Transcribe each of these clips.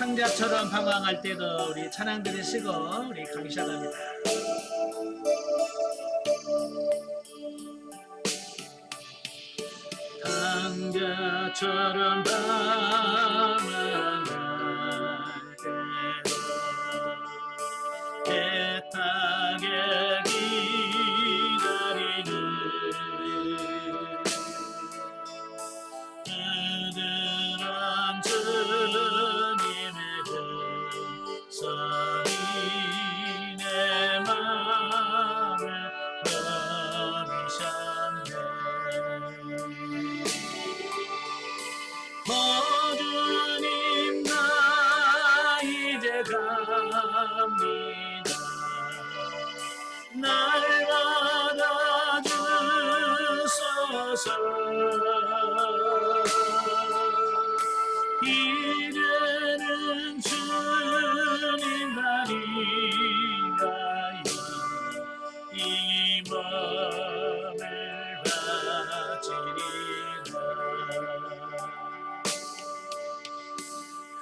탕자처럼 방황할 때도 우리 찬양 들으시고 우리 가기 시작합니다. 탕자처럼 방황할 때도 애타게 기다리는 그들은 주님의 손이 내 맘을 누리셨네. 주님 나 이제 갑니다. 날 받아주소서. 이제는 주님 날이 가요. 이 맘을 바치리라.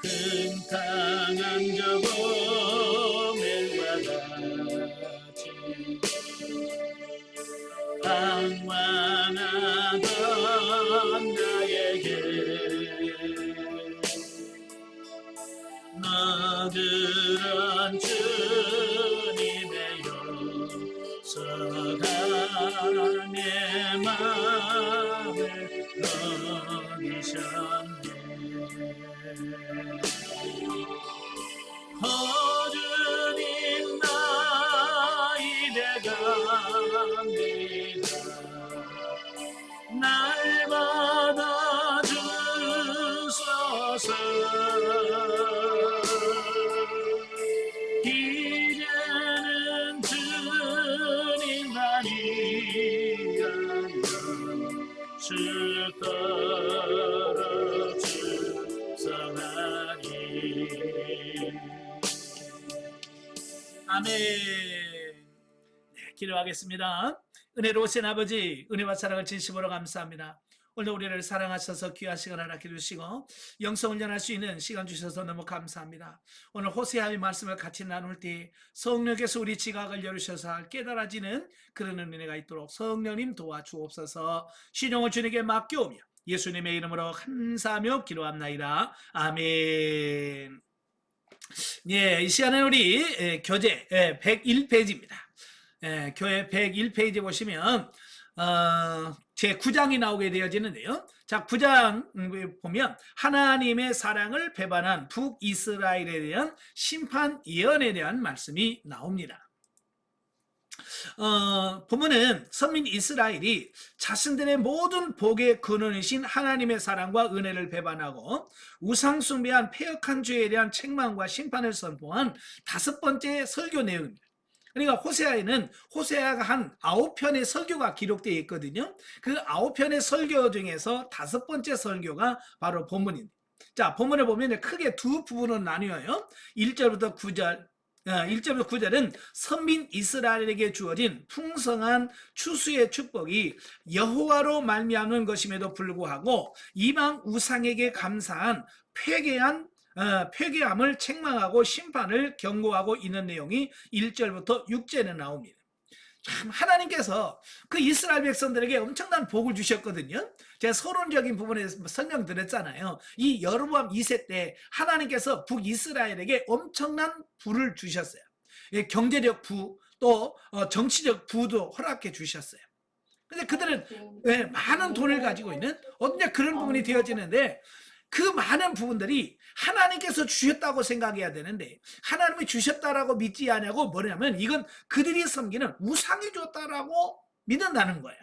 큰 강한 저고멜과 같이 방황하던 나에게 너들은 주님의 용서가 내 맘을 넘기셨네. 주님 나 이제 갑니다. 날 받아주소서. 이제는 주님 날이 가요. 주 따라 주성하니. 아멘. 네, 기도하겠습니다. 은혜로우신 아버지, 은혜와 사랑을 진심으로 감사합니다. 오늘 우리를 사랑하셔서 귀한 시간 허락해 주시고 영성 훈련할 수 있는 시간 주셔서 너무 감사합니다. 오늘 호세아의 말씀을 같이 나눌 때 성령께서 우리 지각을 열으셔서 깨달아지는 그런 은혜가 있도록 성령님 도와주옵소서. 신용을 주님께 맡겨오며 예수님의 이름으로 감사하며 기도합나이다. 아멘. 예, 이 시간에 우리 교재 101페이지입니다. 교회 101페이지 보시면 제 9장이 나오게 되어지는데요. 자, 9장 보면 하나님의 사랑을 배반한 북이스라엘에 대한 심판 예언에 대한 말씀이 나옵니다. 보면은 선민 이스라엘이 자신들의 모든 복의 근원이신 하나님의 사랑과 은혜를 배반하고 우상 숭배한 패역한 죄에 대한 책망과 심판을 선포한 5번째 설교 내용입니다. 그러니까 호세아에는 호세아가 한 9편의 설교가 기록되어 있거든요. 그 9편의 설교 중에서 5번째 설교가 바로 본문입니다. 자, 본문을 보면 크게 두 부분으로 나뉘어요. 1절부터 9절. 1절부터 9절은 선민 이스라엘에게 주어진 풍성한 추수의 축복이 여호와로 말미암은 것임에도 불구하고 이방 우상에게 감사한 폐괴함을 책망하고 심판을 경고하고 있는 내용이 1절부터 6절에 나옵니다. 참 하나님께서 그 이스라엘 백성들에게 엄청난 복을 주셨거든요. 제가 서론적인 부분에 설명드렸잖아요. 이 여로보암 2세 때 하나님께서 북이스라엘에게 엄청난 부를 주셨어요. 경제적 부, 또 정치적 부도 허락해 주셨어요. 근데 그들은 많은 돈을 가지고 있는 어떤 그런 부분이 되어지는데 그 많은 부분들이 하나님께서 주셨다고 생각해야 되는데 하나님이 주셨다라고 믿지 않냐고 뭐냐면 이건 그들이 섬기는 우상이 줬다라고 믿는다는 거야.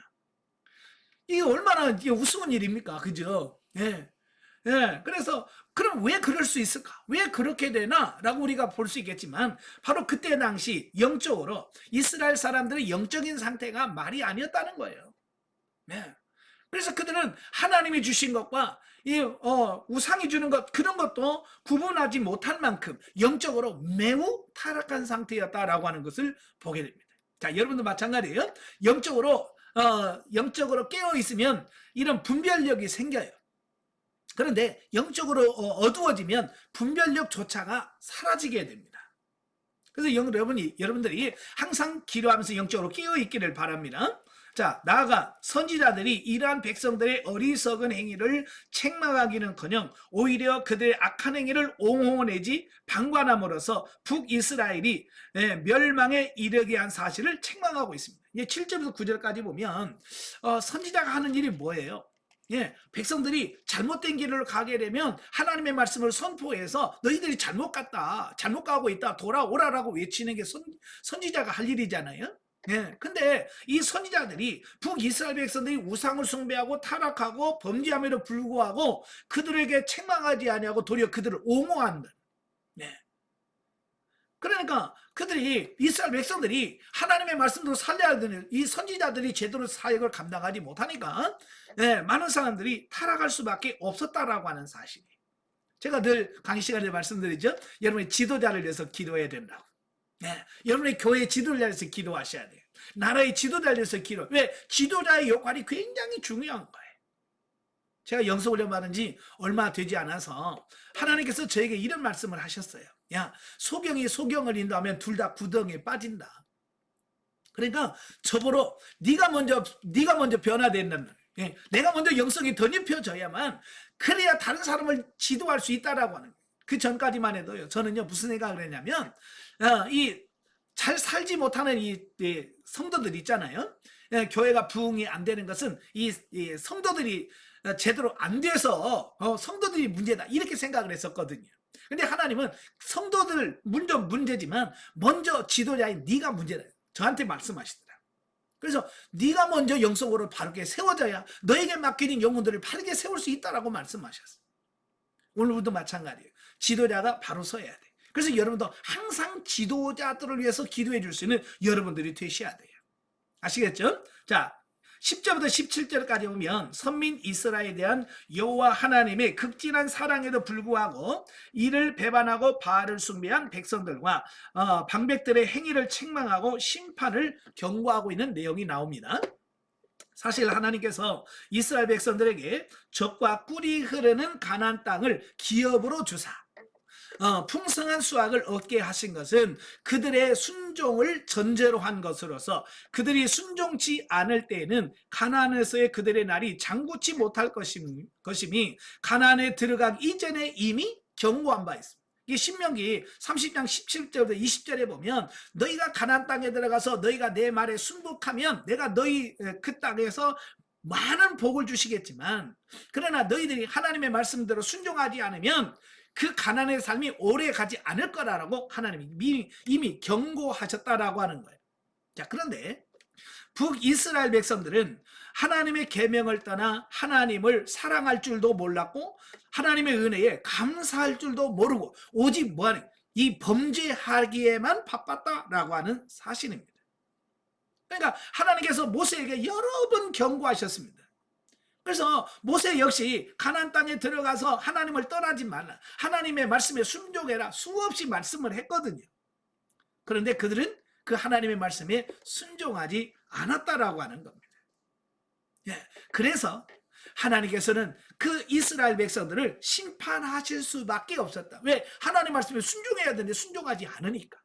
이게 얼마나 우스운 일입니까? 그죠? 예. 예. 그래서 그럼 왜 그럴 수 있을까? 왜 그렇게 되나? 라고 우리가 볼 수 있겠지만 바로 그때 당시 영적으로 이스라엘 사람들의 영적인 상태가 말이 아니었다는 거예요. 예. 그래서 그들은 하나님이 주신 것과 우상이 주는 것 그런 것도 구분하지 못할 만큼 영적으로 매우 타락한 상태였다라고 하는 것을 보게 됩니다. 자, 여러분도 마찬가지예요. 영적으로 깨어 있으면 이런 분별력이 생겨요. 그런데 영적으로 어두워지면 분별력조차가 사라지게 됩니다. 그래서 여러분들이 항상 기도하면서 영적으로 깨어 있기를 바랍니다. 자, 나아가 선지자들이 이러한 백성들의 어리석은 행위를 책망하기는커녕 오히려 그들의 악한 행위를 옹호내지 방관함으로써 북이스라엘이 멸망에 이르게 한 사실을 책망하고 있습니다. 이제 7절부터 9절까지 보면 선지자가 하는 일이 뭐예요? 백성들이 잘못된 길을 가게 되면 하나님의 말씀을 선포해서 너희들이 잘못 갔다, 잘못 가고 있다, 돌아오라라고 외치는 게 선지자가 할 일이잖아요. 근데 이 선지자들이 북이스라엘 백성들이 우상을 숭배하고 타락하고 범죄함에도 불구하고 그들에게 책망하지 아니하고 도리어 그들을 옹호한다. 그러니까 그들이 이스라엘 백성들이 하나님의 말씀대로 살려야 되는 이 선지자들이 제대로 사역을 감당하지 못하니까 많은 사람들이 타락할 수밖에 없었다라고 하는 사실이. 제가 늘 강의 시간에 말씀드리죠. 여러분의 지도자를 위해서 기도해야 된다고. 여러분의 교회 지도자를 위해서 기도하셔야 돼요. 나라의 지도자를 위해서 기도. 왜? 지도자의 역할이 굉장히 중요한 거예요. 제가 영성훈련 받은 지 얼마 되지 않아서 하나님께서 저에게 이런 말씀을 하셨어요. 야, 소경이 소경을 인도하면 둘 다 구덩이에 빠진다. 그러니까 저보러 네가 먼저 변화된다는, 내가 먼저 영성이 덧입혀져야만 그래야 다른 사람을 지도할 수 있다라고 하는 거예요. 그 전까지만 해도요. 저는요 무슨 생각을 했냐면 이 잘 살지 못하는 이 성도들 있잖아요. 교회가 부흥이 안 되는 것은 이 성도들이 제대로 안 돼서 성도들이 문제다 이렇게 생각을 했었거든요. 근데 하나님은 성도들 문제지만 먼저 지도자인 네가 문제다 저한테 말씀하시더라. 그래서 네가 먼저 영성으로 바르게 세워져야 너에게 맡기는 영혼들을 바르게 세울 수 있다라고 말씀하셨어요. 오늘부터 마찬가지예요. 지도자가 바로 서야 돼. 그래서 여러분도 항상 지도자들을 위해서 기도해 줄 수 있는 여러분들이 되셔야 돼요. 아시겠죠? 자, 10절부터 17절까지 보면 선민 이스라엘에 대한 여호와 하나님의 극진한 사랑에도 불구하고 이를 배반하고 바알을 숭배한 백성들과 방백들의 행위를 책망하고 심판을 경고하고 있는 내용이 나옵니다. 사실 하나님께서 이스라엘 백성들에게 적과 꿀이 흐르는 가나안 땅을 기업으로 주사 풍성한 수확을 얻게 하신 것은 그들의 순종을 전제로 한 것으로서 그들이 순종치 않을 때에는 가나안에서의 그들의 날이 장구치 못할 것임이 가나안에 들어가기 이전에 이미 경고한 바 있습니다. 이 신명기 30장 17절부터 20절에 보면 너희가 가나안 땅에 들어가서 너희가 내 말에 순복하면 내가 너희 그 땅에서 많은 복을 주시겠지만 그러나 너희들이 하나님의 말씀대로 순종하지 않으면 그 가난의 삶이 오래 가지 않을 거라고 하나님이 이미 경고하셨다라고 하는 거예요. 자, 그런데 북이스라엘 백성들은 하나님의 계명을 떠나 하나님을 사랑할 줄도 몰랐고 하나님의 은혜에 감사할 줄도 모르고 오직 뭐하는 이 범죄하기에만 바빴다라고 하는 사실입니다. 그러니까 하나님께서 모세에게 여러 번 경고하셨습니다. 그래서 모세 역시 가나안 땅에 들어가서 하나님을 떠나지 말라. 하나님의 말씀에 순종해라. 수없이 말씀을 했거든요. 그런데 그들은 그 하나님의 말씀에 순종하지 않았다라고 하는 겁니다. 그래서 하나님께서는 그 이스라엘 백성들을 심판하실 수밖에 없었다. 왜? 하나님 말씀에 순종해야 되는데 순종하지 않으니까.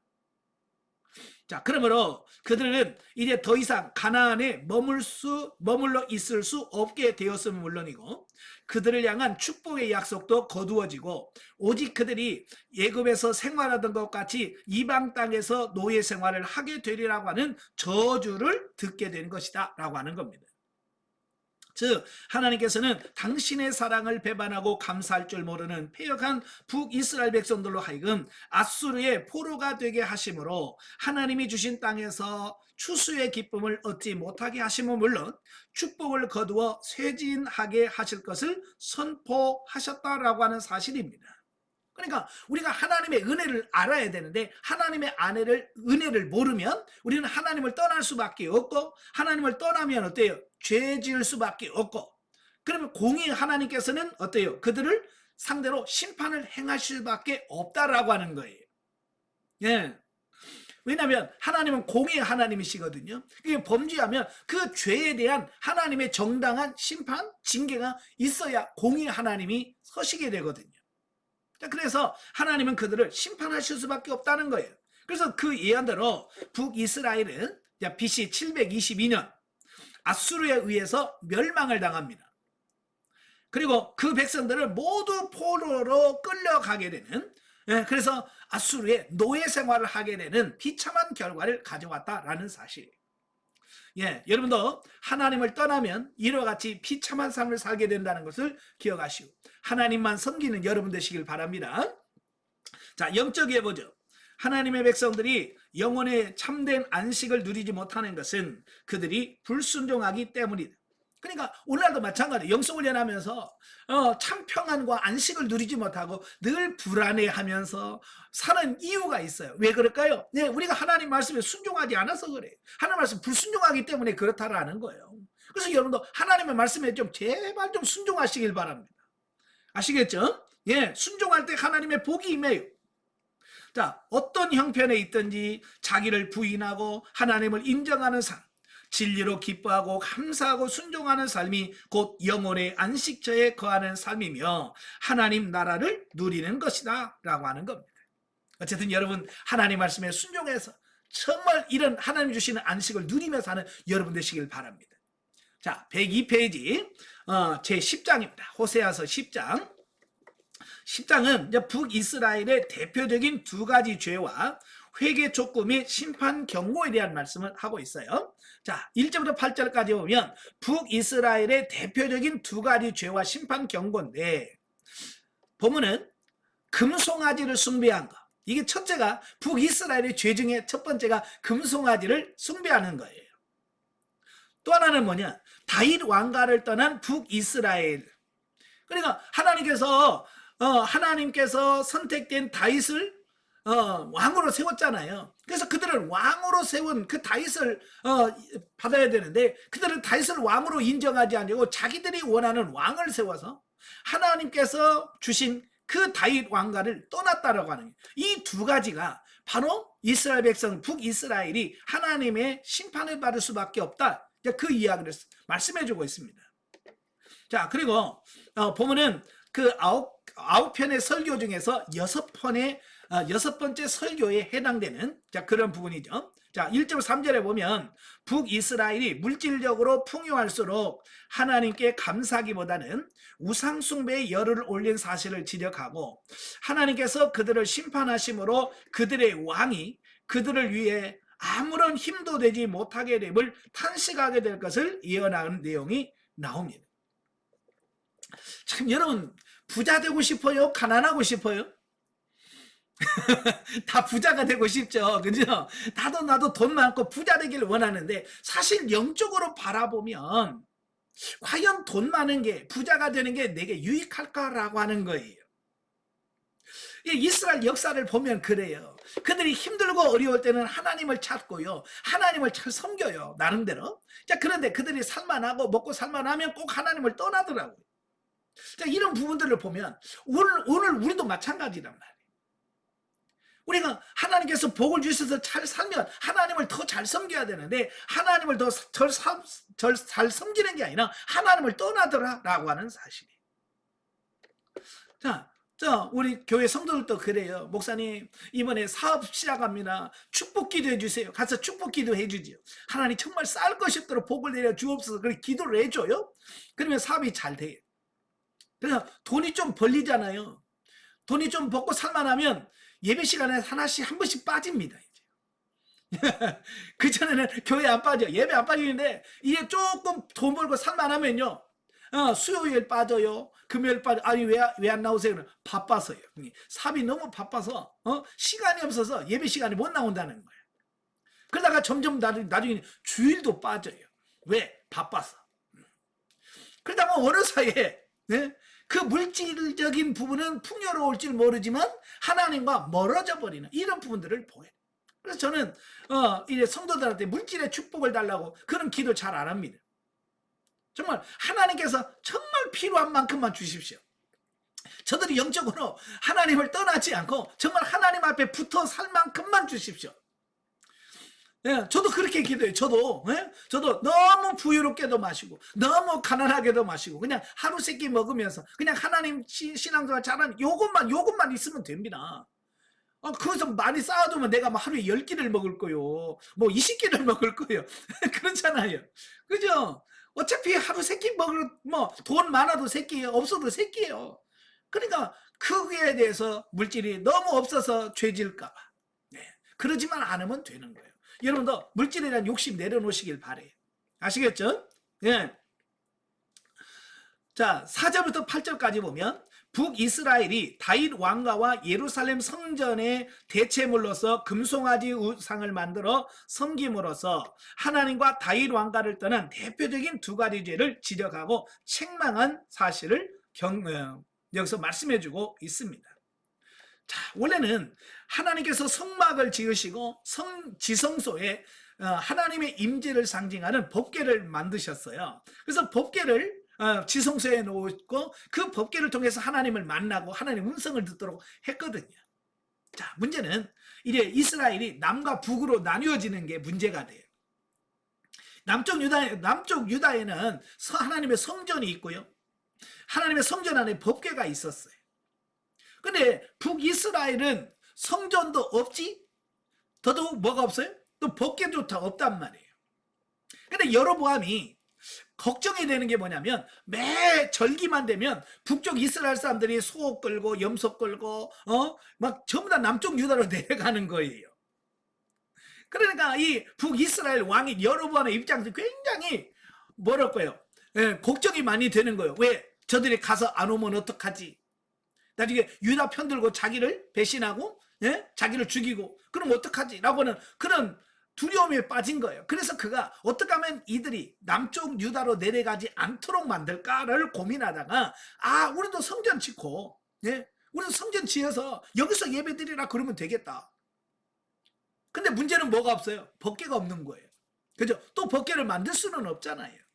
자, 그러므로 그들은 이제 더 이상 가나안에 머물러 있을 수 없게 되었음은 물론이고 그들을 향한 축복의 약속도 거두어지고 오직 그들이 애굽에서 생활하던 것 같이 이방 땅에서 노예 생활을 하게 되리라고 하는 저주를 듣게 된 것이다 라고 하는 겁니다. 즉 하나님께서는 당신의 사랑을 배반하고 감사할 줄 모르는 패역한 북이스라엘 백성들로 하여금 앗수르의 포로가 되게 하심으로 하나님이 주신 땅에서 추수의 기쁨을 얻지 못하게 하심은 물론 축복을 거두어 쇠진하게 하실 것을 선포하셨다라고 하는 사실입니다. 그러니까 우리가 하나님의 은혜를 알아야 되는데 하나님의 은혜를 모르면 우리는 하나님을 떠날 수밖에 없고 하나님을 떠나면 어때요? 죄 지을 수밖에 없고 그러면 공의 하나님께서는 어때요? 그들을 상대로 심판을 행하실 수밖에 없다라고 하는 거예요. 왜냐하면 하나님은 공의의 하나님이시거든요. 그게 범죄하면 그 죄에 대한 하나님의 정당한 심판, 징계가 있어야 공의의 하나님이 서시게 되거든요. 자, 그래서 하나님은 그들을 심판하실 수밖에 없다는 거예요. 그래서 그 예언대로 북이스라엘은 BC 722년 아수르에 의해서 멸망을 당합니다. 그리고 그 백성들을 모두 포로로 끌려가게 되는, 그래서 아수르의 노예 생활을 하게 되는 비참한 결과를 가져왔다라는 사실. 여러분도 하나님을 떠나면 이와 같이 비참한 삶을 살게 된다는 것을 기억하시고 하나님만 섬기는 여러분 되시길 바랍니다. 자, 영적이에 보죠. 하나님의 백성들이 영혼의 참된 안식을 누리지 못하는 것은 그들이 불순종하기 때문이다. 그러니까 오늘날도 마찬가지예요. 영성훈련하면서 참 평안과 안식을 누리지 못하고 늘 불안해하면서 사는 이유가 있어요. 왜 그럴까요? 우리가 하나님 말씀에 순종하지 않아서 그래요. 하나님 말씀 불순종하기 때문에 그렇다라는 거예요. 그래서 여러분도 하나님의 말씀에 좀 제발 좀 순종하시길 바랍니다. 아시겠죠? 순종할 때 하나님의 복이 임해요. 자, 어떤 형편에 있든지 자기를 부인하고 하나님을 인정하는 삶, 진리로 기뻐하고 감사하고 순종하는 삶이 곧 영혼의 안식처에 거하는 삶이며 하나님 나라를 누리는 것이다 라고 하는 겁니다. 어쨌든 여러분 하나님 말씀에 순종해서 정말 이런 하나님 주시는 안식을 누리며 사는 여러분 되시길 바랍니다. 자, 102페이지 제 10장입니다. 호세아서 10장. 10장은 북이스라엘의 대표적인 두 가지 죄와 회개 촉구 및 심판 경고에 대한 말씀을 하고 있어요. 자, 1절부터 8절까지 보면 북이스라엘의 대표적인 두 가지 죄와 심판 경고인데 보면은 금송아지를 숭배한 것. 이게 첫째가 북이스라엘의 죄 중에 첫 번째가 금송아지를 숭배하는 거예요. 또 하나는 뭐냐? 다윗 왕가를 떠난 북이스라엘. 그러니까 하나님께서 선택된 다윗을 왕으로 세웠잖아요. 그래서 그들은 왕으로 세운 그 다윗을 받아야 되는데 그들은 다윗을 왕으로 인정하지 않고 자기들이 원하는 왕을 세워서 하나님께서 주신 그 다윗 왕가를 떠났다라고 하는 이 두 가지가 바로 이스라엘 백성 북이스라엘이 하나님의 심판을 받을 수밖에 없다. 그 이야기를 말씀해주고 있습니다. 자, 그리고 보면은 그 아홉 편의 설교 중에서 여섯 번째 설교에 해당되는 그런 부분이죠. 자, 1절 3절에 보면 북이스라엘이 물질적으로 풍요할수록 하나님께 감사하기보다는 우상숭배의 열을 올린 사실을 지적하고 하나님께서 그들을 심판하심으로 그들의 왕이 그들을 위해 아무런 힘도 되지 못하게 됨을 탄식하게 될 것을 예언하는 내용이 나옵니다. 참 여러분 부자 되고 싶어요? 가난하고 싶어요? 다 부자가 되고 싶죠. 그죠? 나도 돈 많고 부자 되기를 원하는데 사실 영적으로 바라보면 과연 돈 많은 게 부자가 되는 게 내게 유익할까라고 하는 거예요. 이스라엘 역사를 보면 그래요. 그들이 힘들고 어려울 때는 하나님을 찾고요. 하나님을 잘 섬겨요. 나름대로. 자, 그런데 그들이 살만하고 먹고 살만하면 꼭 하나님을 떠나더라고요. 자, 이런 부분들을 보면 오늘 우리도 마찬가지란 말이에요. 우리가 하나님께서 복을 주셔서 잘 살면 하나님을 더 잘 섬겨야 되는데 하나님을 더 잘 섬기는 게 아니라 하나님을 떠나더라라고 하는 사실이에요. 자, 우리 교회 성도들도 그래요. 목사님 이번에 사업 시작합니다. 축복 기도해 주세요. 가서 축복 기도해 주지요. 하나님 정말 쌀 것이 없도록 복을 내려 주옵소서. 그렇게 기도를 해줘요. 그러면 사업이 잘 돼요. 그래서 돈이 좀 벌리잖아요. 돈이 좀 벌고 살만하면 예배 시간에 하나씩 한 번씩 빠집니다. 이제. 그전에는 교회 안 빠져. 예배 안 빠지는데 이게 조금 돈 벌고 살만하면요. 수요일 빠져요. 금요일 빠져. 아니 왜 안 나오세요? 바빠서요. 사업이 너무 바빠서 시간이 없어서 예배 시간에 못 나온다는 거예요. 그러다가 점점 나중에 주일도 빠져요. 왜? 바빠서. 그러다가 어느 사이에 그 물질적인 부분은 풍요로울지 모르지만 하나님과 멀어져 버리는 이런 부분들을 보여요. 그래서 저는 이제 성도들한테 물질의 축복을 달라고 그런 기도 잘 안 합니다. 정말 하나님께서 정말 필요한 만큼만 주십시오. 저들이 영적으로 하나님을 떠나지 않고 정말 하나님 앞에 붙어 살 만큼만 주십시오. 예, 저도 그렇게 기도해요. 저도, 예? 저도 너무 부유롭게도 마시고, 너무 가난하게도 마시고, 그냥 하루 세끼 먹으면서, 그냥 하나님 신앙생활 잘하는 요것만 있으면 됩니다. 거기서 많이 쌓아두면 내가 뭐 하루에 10끼를 먹을 거요. 뭐 20끼를 먹을 거요. 그렇잖아요. 그죠? 어차피 하루 3끼 먹을, 뭐, 돈 많아도 3끼, 없어도 3끼예요. 그러니까, 그거에 대해서 물질이 너무 없어서 죄질까봐. 네. 그러지만 않으면 되는 거예요. 여러분도 물질에 대한 욕심 내려놓으시길 바래요. 아시겠죠? 예. 자, 4절부터 8절까지 보면 북이스라엘이 다윗 왕가와 예루살렘 성전의 대체물로서 금송아지 우상을 만들어 섬김으로써 하나님과 다윗 왕가를 떠난 대표적인 두 가지 죄를 지적하고 책망한 사실을 여기서 말씀해주고 있습니다. 자, 원래는 하나님께서 성막을 지으시고 지성소에 하나님의 임재를 상징하는 법궤를 만드셨어요. 그래서 법궤를 지성소에 놓고 그 법궤를 통해서 하나님을 만나고 하나님의 음성을 듣도록 했거든요. 자, 문제는 이제 이스라엘이 남과 북으로 나뉘어지는 게 문제가 돼요. 남쪽 유다에는 하나님의 성전이 있고요. 하나님의 성전 안에 법궤가 있었어요. 근데 북이스라엘은 성전도 없지, 더더욱 뭐가 없어요? 또 법궤조차 없단 말이에요. 근데 여로보암이 걱정이 되는 게 뭐냐면 매 절기만 되면 북쪽 이스라엘 사람들이 소 끌고 염소 끌고 막 전부 다 남쪽 유다로 내려가는 거예요. 그러니까 이 북이스라엘 왕인 여로보암의 입장에서 굉장히 뭐랄까요? 걱정이 많이 되는 거예요. 왜? 저들이 가서 안 오면 어떡하지? 나중에 유다 편들고 자기를 배신하고 자기를 죽이고 그럼 어떡하지? 라고 하는 그런 두려움에 빠진 거예요. 그래서 그가 어떻게 하면 이들이 남쪽 유다로 내려가지 않도록 만들까를 고민하다가 우리도 성전 짓고 우리도 성전 지어서 여기서 예배드리라 그러면 되겠다. 근데 문제는 뭐가 없어요? 법궤가 없는 거예요. 그죠? 또 법궤를 만들 수는 없잖아요.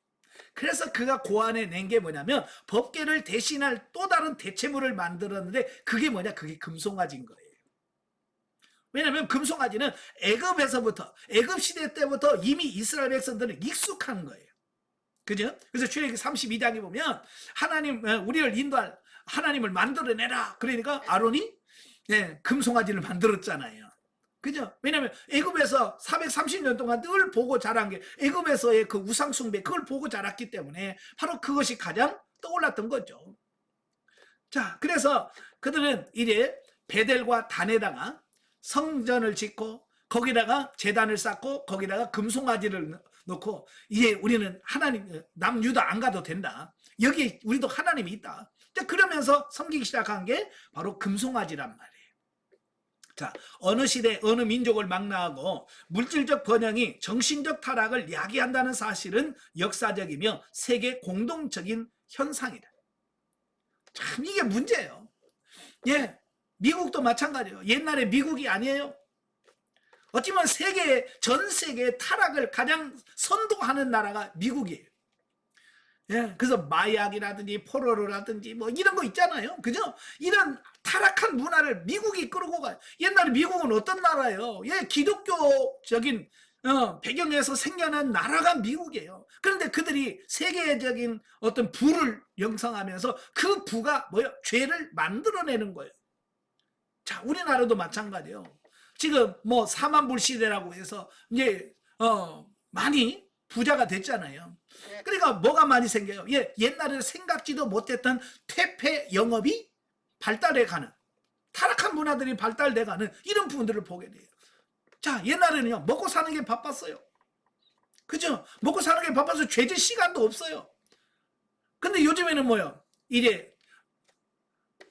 그래서 그가 고안해 낸 게 뭐냐면 법궤를 대신할 또 다른 대체물을 만들었는데 그게 뭐냐? 그게 금송아지인 거예요. 왜냐하면 금송아지는 애굽 시대 때부터 이미 이스라엘 백성들은 익숙한 거예요. 그죠? 그래서 출애굽기 32장에 보면 하나님 우리를 인도할 하나님을 만들어내라. 그러니까 아론이 금송아지를 만들었잖아요. 그죠? 왜냐하면 애굽에서 430년 동안 늘 보고 자란 게 애굽에서의 그 우상 숭배 그걸 보고 자랐기 때문에 바로 그것이 가장 떠올랐던 거죠. 자, 그래서 그들은 이제 베델과 단에다가 성전을 짓고 거기다가 제단을 쌓고 거기다가 금송아지를 놓고 이제 우리는 하나님 남유다 안 가도 된다. 여기 우리도 하나님이 있다. 그러면서 섬기기 시작한 게 바로 금송아지란 말이에요. 자, 어느 시대 어느 민족을 망라하고 물질적 번영이 정신적 타락을 야기한다는 사실은 역사적이며 세계 공동적인 현상이다. 참 이게 문제예요. 미국도 마찬가지예요. 옛날에 미국이 아니에요. 어찌보면 전 세계의 타락을 가장 선도하는 나라가 미국이에요. 그래서 마약이라든지 포로로라든지 뭐 이런 거 있잖아요. 그죠? 이런 타락한 문화를 미국이 끌고 가요. 옛날에 미국은 어떤 나라예요? 기독교적인 배경에서 생겨난 나라가 미국이에요. 그런데 그들이 세계적인 어떤 부를 형성하면서 그 부가 뭐예요? 죄를 만들어내는 거예요. 자, 우리나라도 마찬가지예요. 지금 뭐 사만불 시대라고 해서 이제 많이 부자가 됐잖아요. 그러니까 뭐가 많이 생겨요? 옛날에 생각지도 못했던 퇴폐 영업이 발달해가는 타락한 문화들이 발달돼가는 이런 부분들을 보게 돼요. 자, 옛날에는요 먹고 사는 게 바빴어요. 그죠? 먹고 사는 게 바빠서 죄질 시간도 없어요. 근데 요즘에는 뭐요? 이제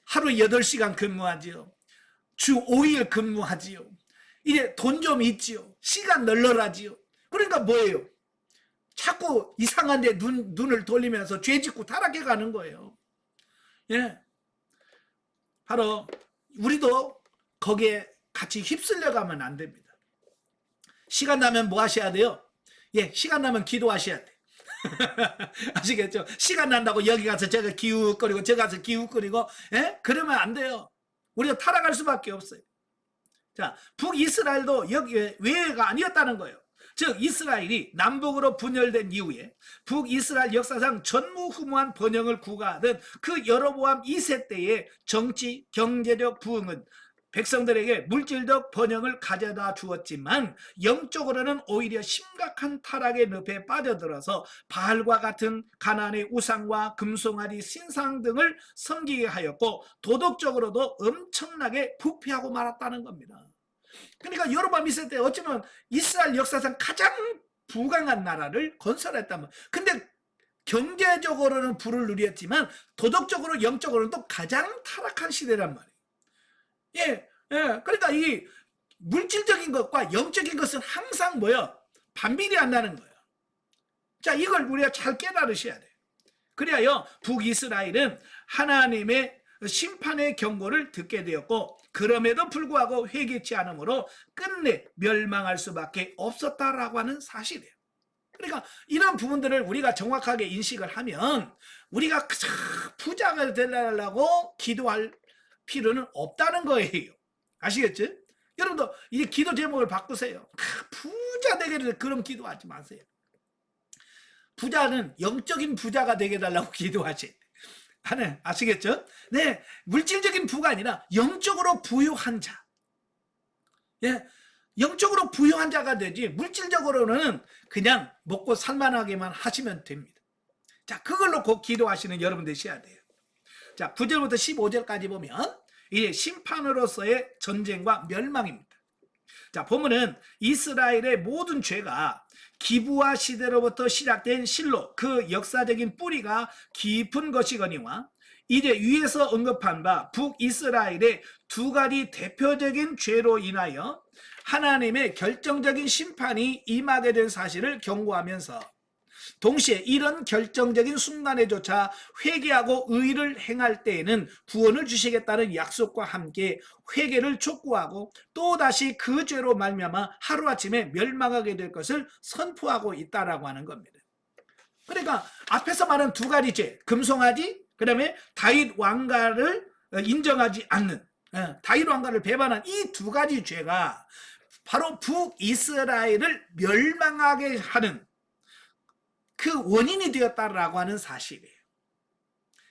하루 8시간 근무하지요. 주 5일 근무하지요. 이제 돈 좀 있지요. 시간 널널하지요. 그러니까 뭐예요? 자꾸 이상한 데 눈을 돌리면서 죄 짓고 타락해 가는 거예요. 바로 우리도 거기에 같이 휩쓸려 가면 안 됩니다. 시간 나면 뭐 하셔야 돼요? 시간 나면 기도하셔야 돼. 아시겠죠? 시간 난다고 여기 가서 제가 기웃거리고 저 가서 기웃거리고 그러면 안 돼요. 우리가 타락할 수밖에 없어요. 자, 북이스라엘도 여기 외가 아니었다는 거예요. 즉 이스라엘이 남북으로 분열된 이후에 북이스라엘 역사상 전무후무한 번영을 구가하던 그 여로보암 2세 때의 정치 경제적 부흥은 백성들에게 물질적 번영을 가져다 주었지만 영적으로는 오히려 심각한 타락의 늪에 빠져들어서 바알과 같은 가나안의 우상과 금송아지 신상 등을 섬기게 하였고 도덕적으로도 엄청나게 부패하고 말았다는 겁니다. 그러니까 여로보암 2세 때 어쩌면 이스라엘 역사상 가장 부강한 나라를 건설했다면, 근데 경제적으로는 부를 누렸지만 도덕적으로 영적으로는 또 가장 타락한 시대란 말이에요. 예, 예. 그러니까 이 물질적인 것과 영적인 것은 항상 뭐요? 반비례 한다는 거예요. 자, 이걸 우리가 잘 깨달으셔야 돼요. 그래야요, 북이스라엘은 하나님의 심판의 경고를 듣게 되었고, 그럼에도 불구하고 회개치 않으므로 끝내 멸망할 수밖에 없었다라고 하는 사실이에요. 그러니까 이런 부분들을 우리가 정확하게 인식을 하면 우리가 부자가 되려고 기도할 필요는 없다는 거예요. 아시겠죠? 여러분도 이 기도 제목을 바꾸세요. 부자 되게 되는 그런 기도하지 마세요. 부자는 영적인 부자가 되게 달라고 기도하지. 아시겠죠? 네, 물질적인 부가 아니라 영적으로 부유한 자. 예, 영적으로 부유한 자가 되지 물질적으로는 그냥 먹고 살만하게만 하시면 됩니다. 자, 그걸로 꼭 기도하시는 여러분 되셔야 돼요. 자, 9절부터 15절까지 보면 이제 심판으로서의 전쟁과 멸망입니다. 자, 보면은 이스라엘의 모든 죄가 기브아 시대로부터 시작된 실로 그 역사적인 뿌리가 깊은 것이거니와 이제 위에서 언급한 바 북이스라엘의 두 가지 대표적인 죄로 인하여 하나님의 결정적인 심판이 임하게 된 사실을 경고하면서 동시에 이런 결정적인 순간에조차 회개하고 의를 행할 때에는 구원을 주시겠다는 약속과 함께 회개를 촉구하고 또다시 그 죄로 말미암아 하루아침에 멸망하게 될 것을 선포하고 있다라고 하는 겁니다. 그러니까 앞에서 말한 두 가지 죄, 금송아지, 그 다음에 다윗 왕가를 인정하지 않는, 다윗 왕가를 배반한 이 두 가지 죄가 바로 북이스라엘을 멸망하게 하는 그 원인이 되었다라고 하는 사실이에요.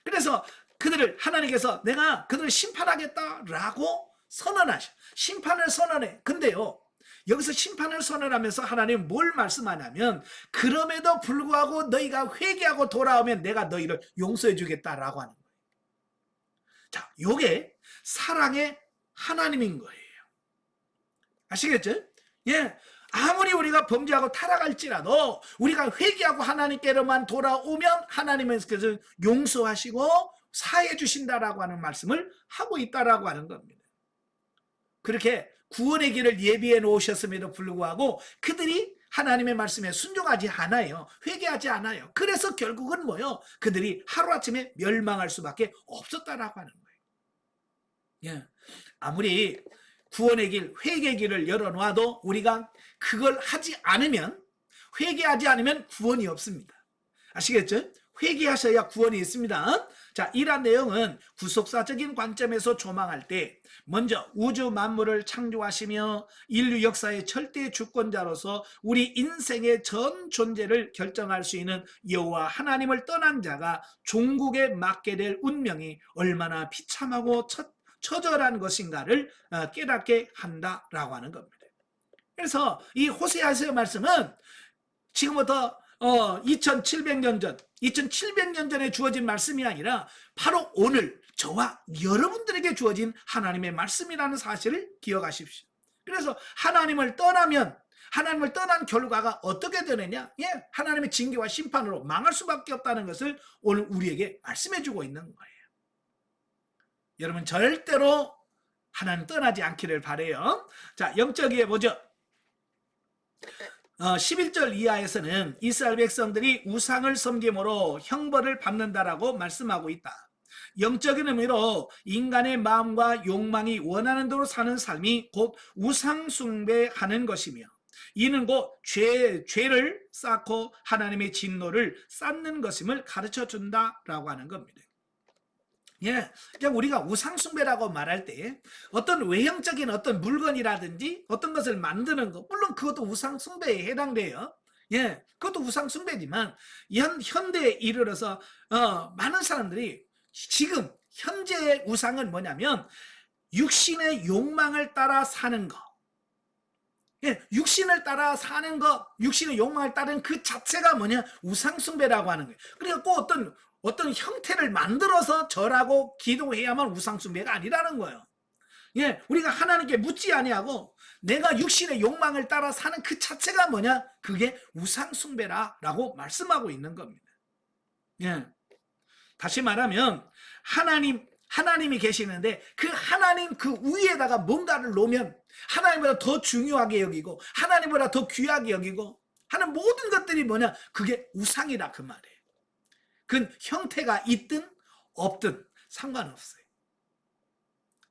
그래서 그들을 하나님께서 내가 그들을 심판하겠다라고 선언하셔. 심판을 선언해. 근데요, 여기서 심판을 선언하면서 하나님은 뭘 말씀하냐면 그럼에도 불구하고 너희가 회개하고 돌아오면 내가 너희를 용서해 주겠다라고 하는 거예요. 자, 요게 사랑의 하나님인 거예요. 아시겠죠? 예. 아무리 우리가 범죄하고 타락할지라도 우리가 회개하고 하나님께로만 돌아오면 하나님은 그것을 용서하시고 사해 주신다라고 하는 말씀을 하고 있다라고 하는 겁니다. 그렇게 구원의 길을 예비해 놓으셨음에도 불구하고 그들이 하나님의 말씀에 순종하지 않아요. 회개하지 않아요. 그래서 결국은 뭐요? 그들이 하루아침에 멸망할 수밖에 없었다라고 하는 거예요. 예. 아무리 구원의 길, 회개의 길을 열어놔도 우리가 그걸 하지 않으면, 회개하지 않으면 구원이 없습니다. 아시겠죠? 회개하셔야 구원이 있습니다. 자, 이러한 내용은 구속사적인 관점에서 조망할 때 먼저 우주 만물을 창조하시며 인류 역사의 절대 주권자로서 우리 인생의 전 존재를 결정할 수 있는 여호와 하나님을 떠난 자가 종국에 맞게 될 운명이 얼마나 비참하고 처절한 것인가를 깨닫게 한다라고 하는 겁니다. 그래서 이 호세아서의 말씀은 지금부터 2700년 전, 2700년 전에 주어진 말씀이 아니라 바로 오늘 저와 여러분들에게 주어진 하나님의 말씀이라는 사실을 기억하십시오. 그래서 하나님을 떠나면 하나님을 떠난 결과가 어떻게 되느냐? 예, 하나님의 징계와 심판으로 망할 수밖에 없다는 것을 오늘 우리에게 말씀해 주고 있는 거예요. 여러분 절대로 하나님 떠나지 않기를 바라요. 자, 영적이에 보죠. 11절 이하에서는 이스라엘 백성들이 우상을 섬김으로 형벌을 받는다라고 말씀하고 있다. 영적인 의미로 인간의 마음과 욕망이 원하는 대로 사는 삶이 곧 우상 숭배하는 것이며 이는 곧 죄를 쌓고 하나님의 진노를 쌓는 것임을 가르쳐 준다라고 하는 겁니다. 예, 그냥 우리가 우상숭배라고 말할 때 어떤 외형적인 어떤 물건이라든지 어떤 것을 만드는 것, 물론 그것도 우상숭배에 해당돼요. 예, 그것도 우상숭배지만 현대에 이르러서 많은 사람들이 지금 현재의 우상은 뭐냐면 육신의 욕망을 따라 사는 것. 예, 육신을 따라 사는 것, 육신의 욕망을 따르는 그 자체가 뭐냐? 우상숭배라고 하는 거예요. 그러니까 꼭 어떤 형태를 만들어서 절하고 기도해야만 우상숭배가 아니라는 거예요. 예, 우리가 하나님께 묻지 아니하고 내가 육신의 욕망을 따라 사는 그 자체가 뭐냐? 그게 우상숭배라고 말씀하고 있는 겁니다. 예. 다시 말하면 하나님이 계시는데 그 하나님 그 위에다가 뭔가를 놓으면 하나님보다 더 중요하게 여기고 하나님보다 더 귀하게 여기고 하는 모든 것들이 뭐냐? 그게 우상이라 그 말이에요. 그 형태가 있든 없든 상관없어요.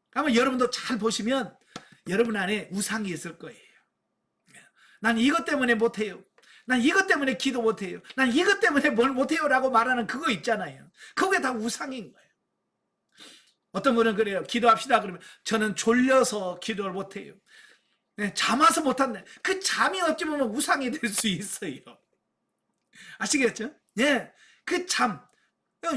그러면 여러분도 잘 보시면 여러분 안에 우상이 있을 거예요. 난 이것 때문에 못해요. 난 이것 때문에 기도 못해요. 난 이것 때문에 뭘 못해요 라고 말하는 그거 있잖아요. 그게 다 우상인 거예요. 어떤 분은 그래요. 기도합시다 그러면 저는 졸려서 기도를 못해요. 네, 잠 와서 못한다. 그 잠이 어찌 보면 우상이 될 수 있어요. 아시겠죠? 예, 그 잠,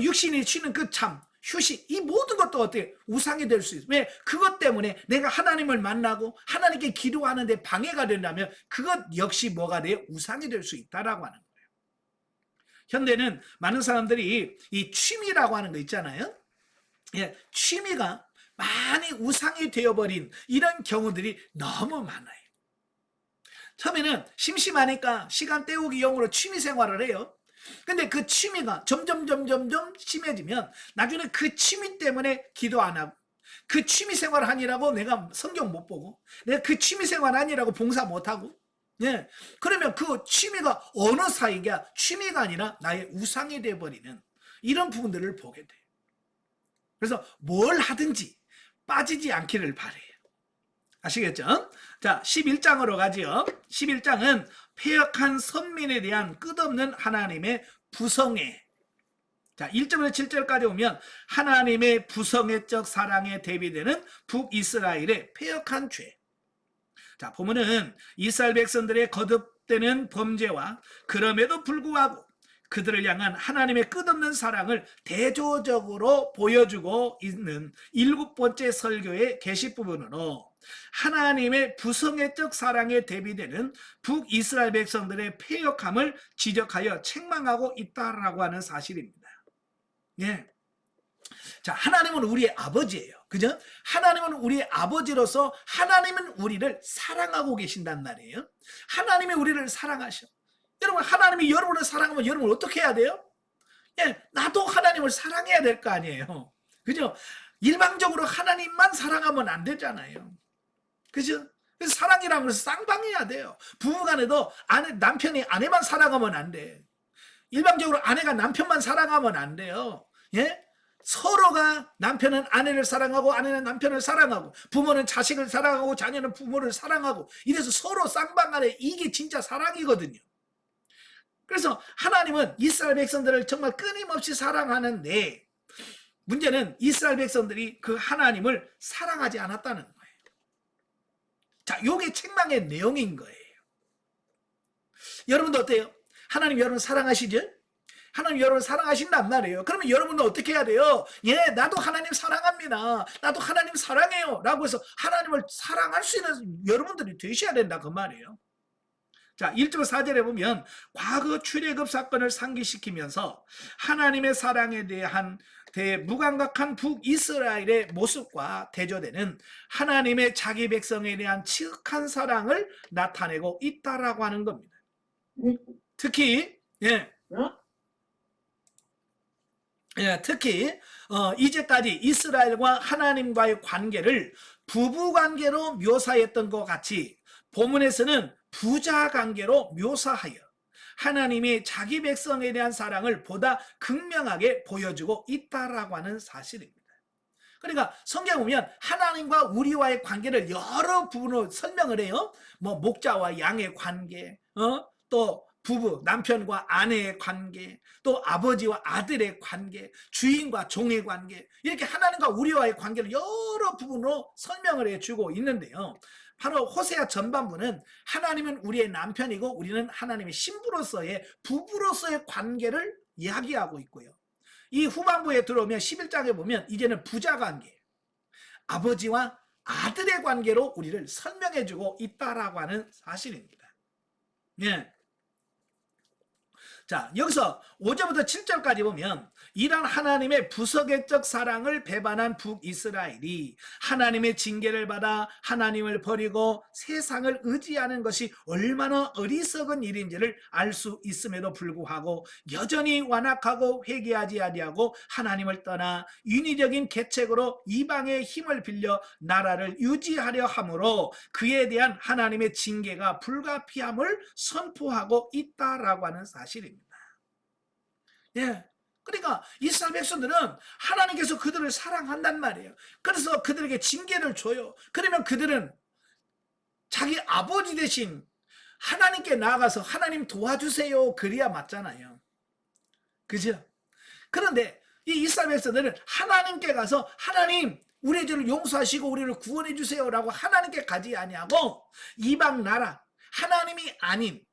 육신이 쉬는 그 잠, 휴식, 이 모든 것도 어떻게 우상이 될 수 있어요. 왜? 그것 때문에 내가 하나님을 만나고 하나님께 기도하는데 방해가 된다면 그것 역시 뭐가 돼요? 우상이 될 수 있다라고 하는 거예요. 현대는 많은 사람들이 이 취미라고 하는 거 있잖아요. 예, 취미가 많이 우상이 되어버린 이런 경우들이 너무 많아요. 처음에는 심심하니까 시간 때우기 용으로 취미 생활을 해요. 근데 그 취미가 점점 심해지면 나중에 그 취미 때문에 기도 안 하고 그 취미 생활 하니라고 내가 성경 못 보고 내가 그 취미 생활 하니라고 봉사 못 하고 예, 그러면 그 취미가 어느 사이가 취미가 아니라 나의 우상이 되어버리는 이런 부분들을 보게 돼요. 그래서 뭘 하든지 빠지지 않기를 바래요. 아시겠죠? 자, 11장으로 가지요. 11장은 패역한 선민에 대한 끝없는 하나님의 부성애. 자, 1절에서 7절까지 오면 하나님의 부성애적 사랑에 대비되는 북이스라엘의 패역한 죄. 자, 보면은 이스라엘 백성들의 거듭되는 범죄와 그럼에도 불구하고 그들을 향한 하나님의 끝없는 사랑을 대조적으로 보여주고 있는 7번째 설교의 게시 부분으로 하나님의 부성애적 사랑에 대비되는 북이스라엘 백성들의 패역함을 지적하여 책망하고 있다라고 하는 사실입니다. 예. 자, 하나님은 우리의 아버지예요. 그죠? 하나님은 우리의 아버지로서 하나님은 우리를 사랑하고 계신단 말이에요. 하나님이 우리를 사랑하셔. 여러분, 하나님이 여러분을 사랑하면 여러분 어떻게 해야 돼요? 예, 나도 하나님을 사랑해야 될 거 아니에요. 그죠? 일방적으로 하나님만 사랑하면 안 되잖아요. 그죠? 그래서 사랑이라는 것은 쌍방해야 돼요. 부부간에도 남편이 아내만 사랑하면 안 돼. 일방적으로 아내가 남편만 사랑하면 안 돼요. 예? 서로가 남편은 아내를 사랑하고 아내는 남편을 사랑하고 부모는 자식을 사랑하고 자녀는 부모를 사랑하고 이래서 서로 쌍방간에 이게 진짜 사랑이거든요. 그래서 하나님은 이스라엘 백성들을 정말 끊임없이 사랑하는데 문제는 이스라엘 백성들이 그 하나님을 사랑하지 않았다는 거예요. 자, 요게 책망의 내용인 거예요. 여러분도 어때요? 하나님 여러분 사랑하시죠? 하나님 여러분 사랑하신단 말이에요. 그러면 여러분은 어떻게 해야 돼요? 예, 나도 하나님 사랑합니다. 나도 하나님 사랑해요. 라고 해서 하나님을 사랑할 수 있는 여러분들이 되셔야 된다 그 말이에요. 자, 1절 4절에 보면 과거 출애굽 사건을 상기시키면서 하나님의 사랑에 대한 무감각한 북이스라엘의 모습과 대조되는 하나님의 자기 백성에 대한 지극한 사랑을 나타내고 있다라고 하는 겁니다. 특히 특히 이제까지 이스라엘과 하나님과의 관계를 부부 관계로 묘사했던 것 같이 본문에서는 부자 관계로 묘사하여 하나님이 자기 백성에 대한 사랑을 보다 극명하게 보여주고 있다라고 하는 사실입니다. 그러니까 성경에 보면 하나님과 우리와의 관계를 여러 부분으로 설명을 해요. 뭐 목자와 양의 관계, 또 부부, 남편과 아내의 관계, 또 아버지와 아들의 관계, 주인과 종의 관계, 이렇게 하나님과 우리와의 관계를 여러 부분으로 설명을 해주고 있는데요. 바로 호세아 전반부는 하나님은 우리의 남편이고 우리는 하나님의 신부로서의 부부로서의 관계를 이야기하고 있고요. 이 후반부에 들어오면 11장에 보면 이제는 부자 관계, 아버지와 아들의 관계로 우리를 설명해주고 있다라고 하는 사실입니다. 예. 자, 여기서 5절부터 7절까지 보면 이런 하나님의 부서계적 사랑을 배반한 북이스라엘이 하나님의 징계를 받아 하나님을 버리고 세상을 의지하는 것이 얼마나 어리석은 일인지를 알 수 있음에도 불구하고 여전히 완악하고 회개하지 아니하고 하나님을 떠나 인위적인 계책으로 이방의 힘을 빌려 나라를 유지하려 함으로 그에 대한 하나님의 징계가 불가피함을 선포하고 있다라고 하는 사실입니다. 예. 그러니까 이스라엘 백성들은 하나님께서 그들을 사랑한단 말이에요. 그래서 그들에게 징계를 줘요. 그러면 그들은 자기 아버지 대신 하나님께 나아가서 하나님 도와주세요. 그래야 맞잖아요. 그죠? 그런데 이 이스라엘 백성들은 하나님께 가서 하나님 우리의 죄를 용서하시고 우리를 구원해 주세요라고 하나님께 가지 아니하고 이방 나라, 하나님이 아닌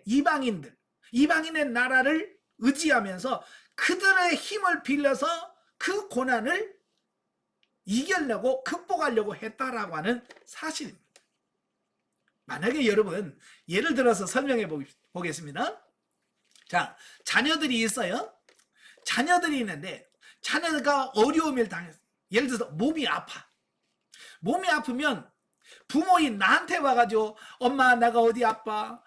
이방인들, 이방인의 나라를 의지하면서 그들의 힘을 빌려서 그 고난을 이기려고 극복하려고 했다라고 하는 사실입니다. 만약에 여러분 예를 들어서 설명해 보겠습니다. 자, 자녀들이 있어요. 자녀들이 있는데 자녀가 어려움을 당했어요. 예를 들어서 몸이 아파. 몸이 아프면 부모인 나한테 와가지고 엄마 내가 어디 아파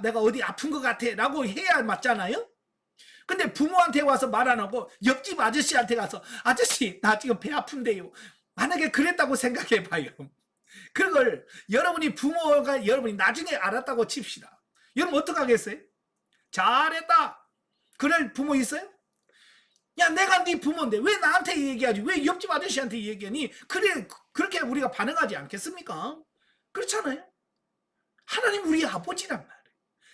내가 어디 아픈 것 같아 라고 해야 맞잖아요. 근데 부모한테 와서 말 안 하고 옆집 아저씨한테 가서 아저씨 나 지금 배 아픈데요. 만약에 그랬다고 생각해 봐요. 그걸 여러분이 나중에 알았다고 칩시다. 여러분 어떡하겠어요? 잘했다. 그럴 부모 있어요? 야 내가 네 부모인데 왜 나한테 얘기하지? 왜 옆집 아저씨한테 얘기하니? 그래 그렇게 우리가 반응하지 않겠습니까? 그렇잖아요. 하나님 우리 아버지란 말이에요.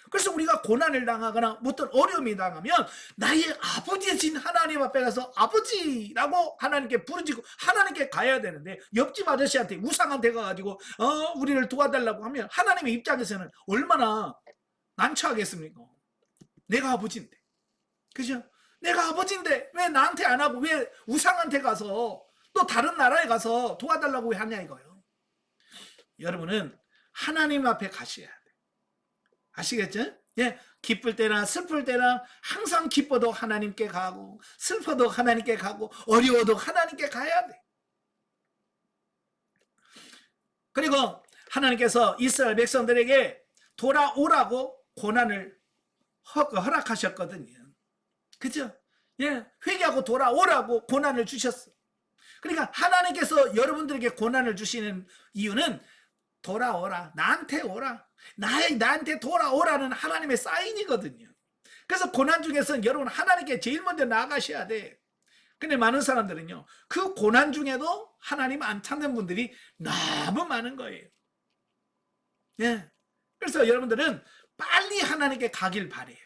그래서 우리가 고난을 당하거나 어떤 어려움이 당하면 나의 아버지이신 하나님 앞에 가서 아버지라고 하나님께 부르짖고 하나님께 가야 되는데 옆집 아저씨한테 우상한테 가가지고 우리를 도와달라고 하면 하나님의 입장에서는 얼마나 난처하겠습니까? 내가 아버지인데, 그죠? 내가 아버지인데 왜 나한테 안 하고 왜 우상한테 가서 또 다른 나라에 가서 도와달라고 하냐 이거예요. 여러분은 하나님 앞에 가셔야 돼. 아시겠죠? 예, 기쁠 때나 슬플 때나 항상 기뻐도 하나님께 가고 슬퍼도 하나님께 가고 어려워도 하나님께 가야 돼. 그리고 하나님께서 이스라엘 백성들에게 돌아오라고 고난을 허락하셨거든요. 그죠? 예, 회개하고 돌아오라고 고난을 주셨어. 그러니까 하나님께서 여러분들에게 고난을 주시는 이유는 돌아오라, 나한테 오라, 나한테 돌아오라는 하나님의 사인이거든요. 그래서 고난 중에서는 여러분 하나님께 제일 먼저 나아가셔야 돼. 근데 많은 사람들은요 그 고난 중에도 하나님 안 찾는 분들이 너무 많은 거예요. 예. 그래서 여러분들은 빨리 하나님께 가길 바래요.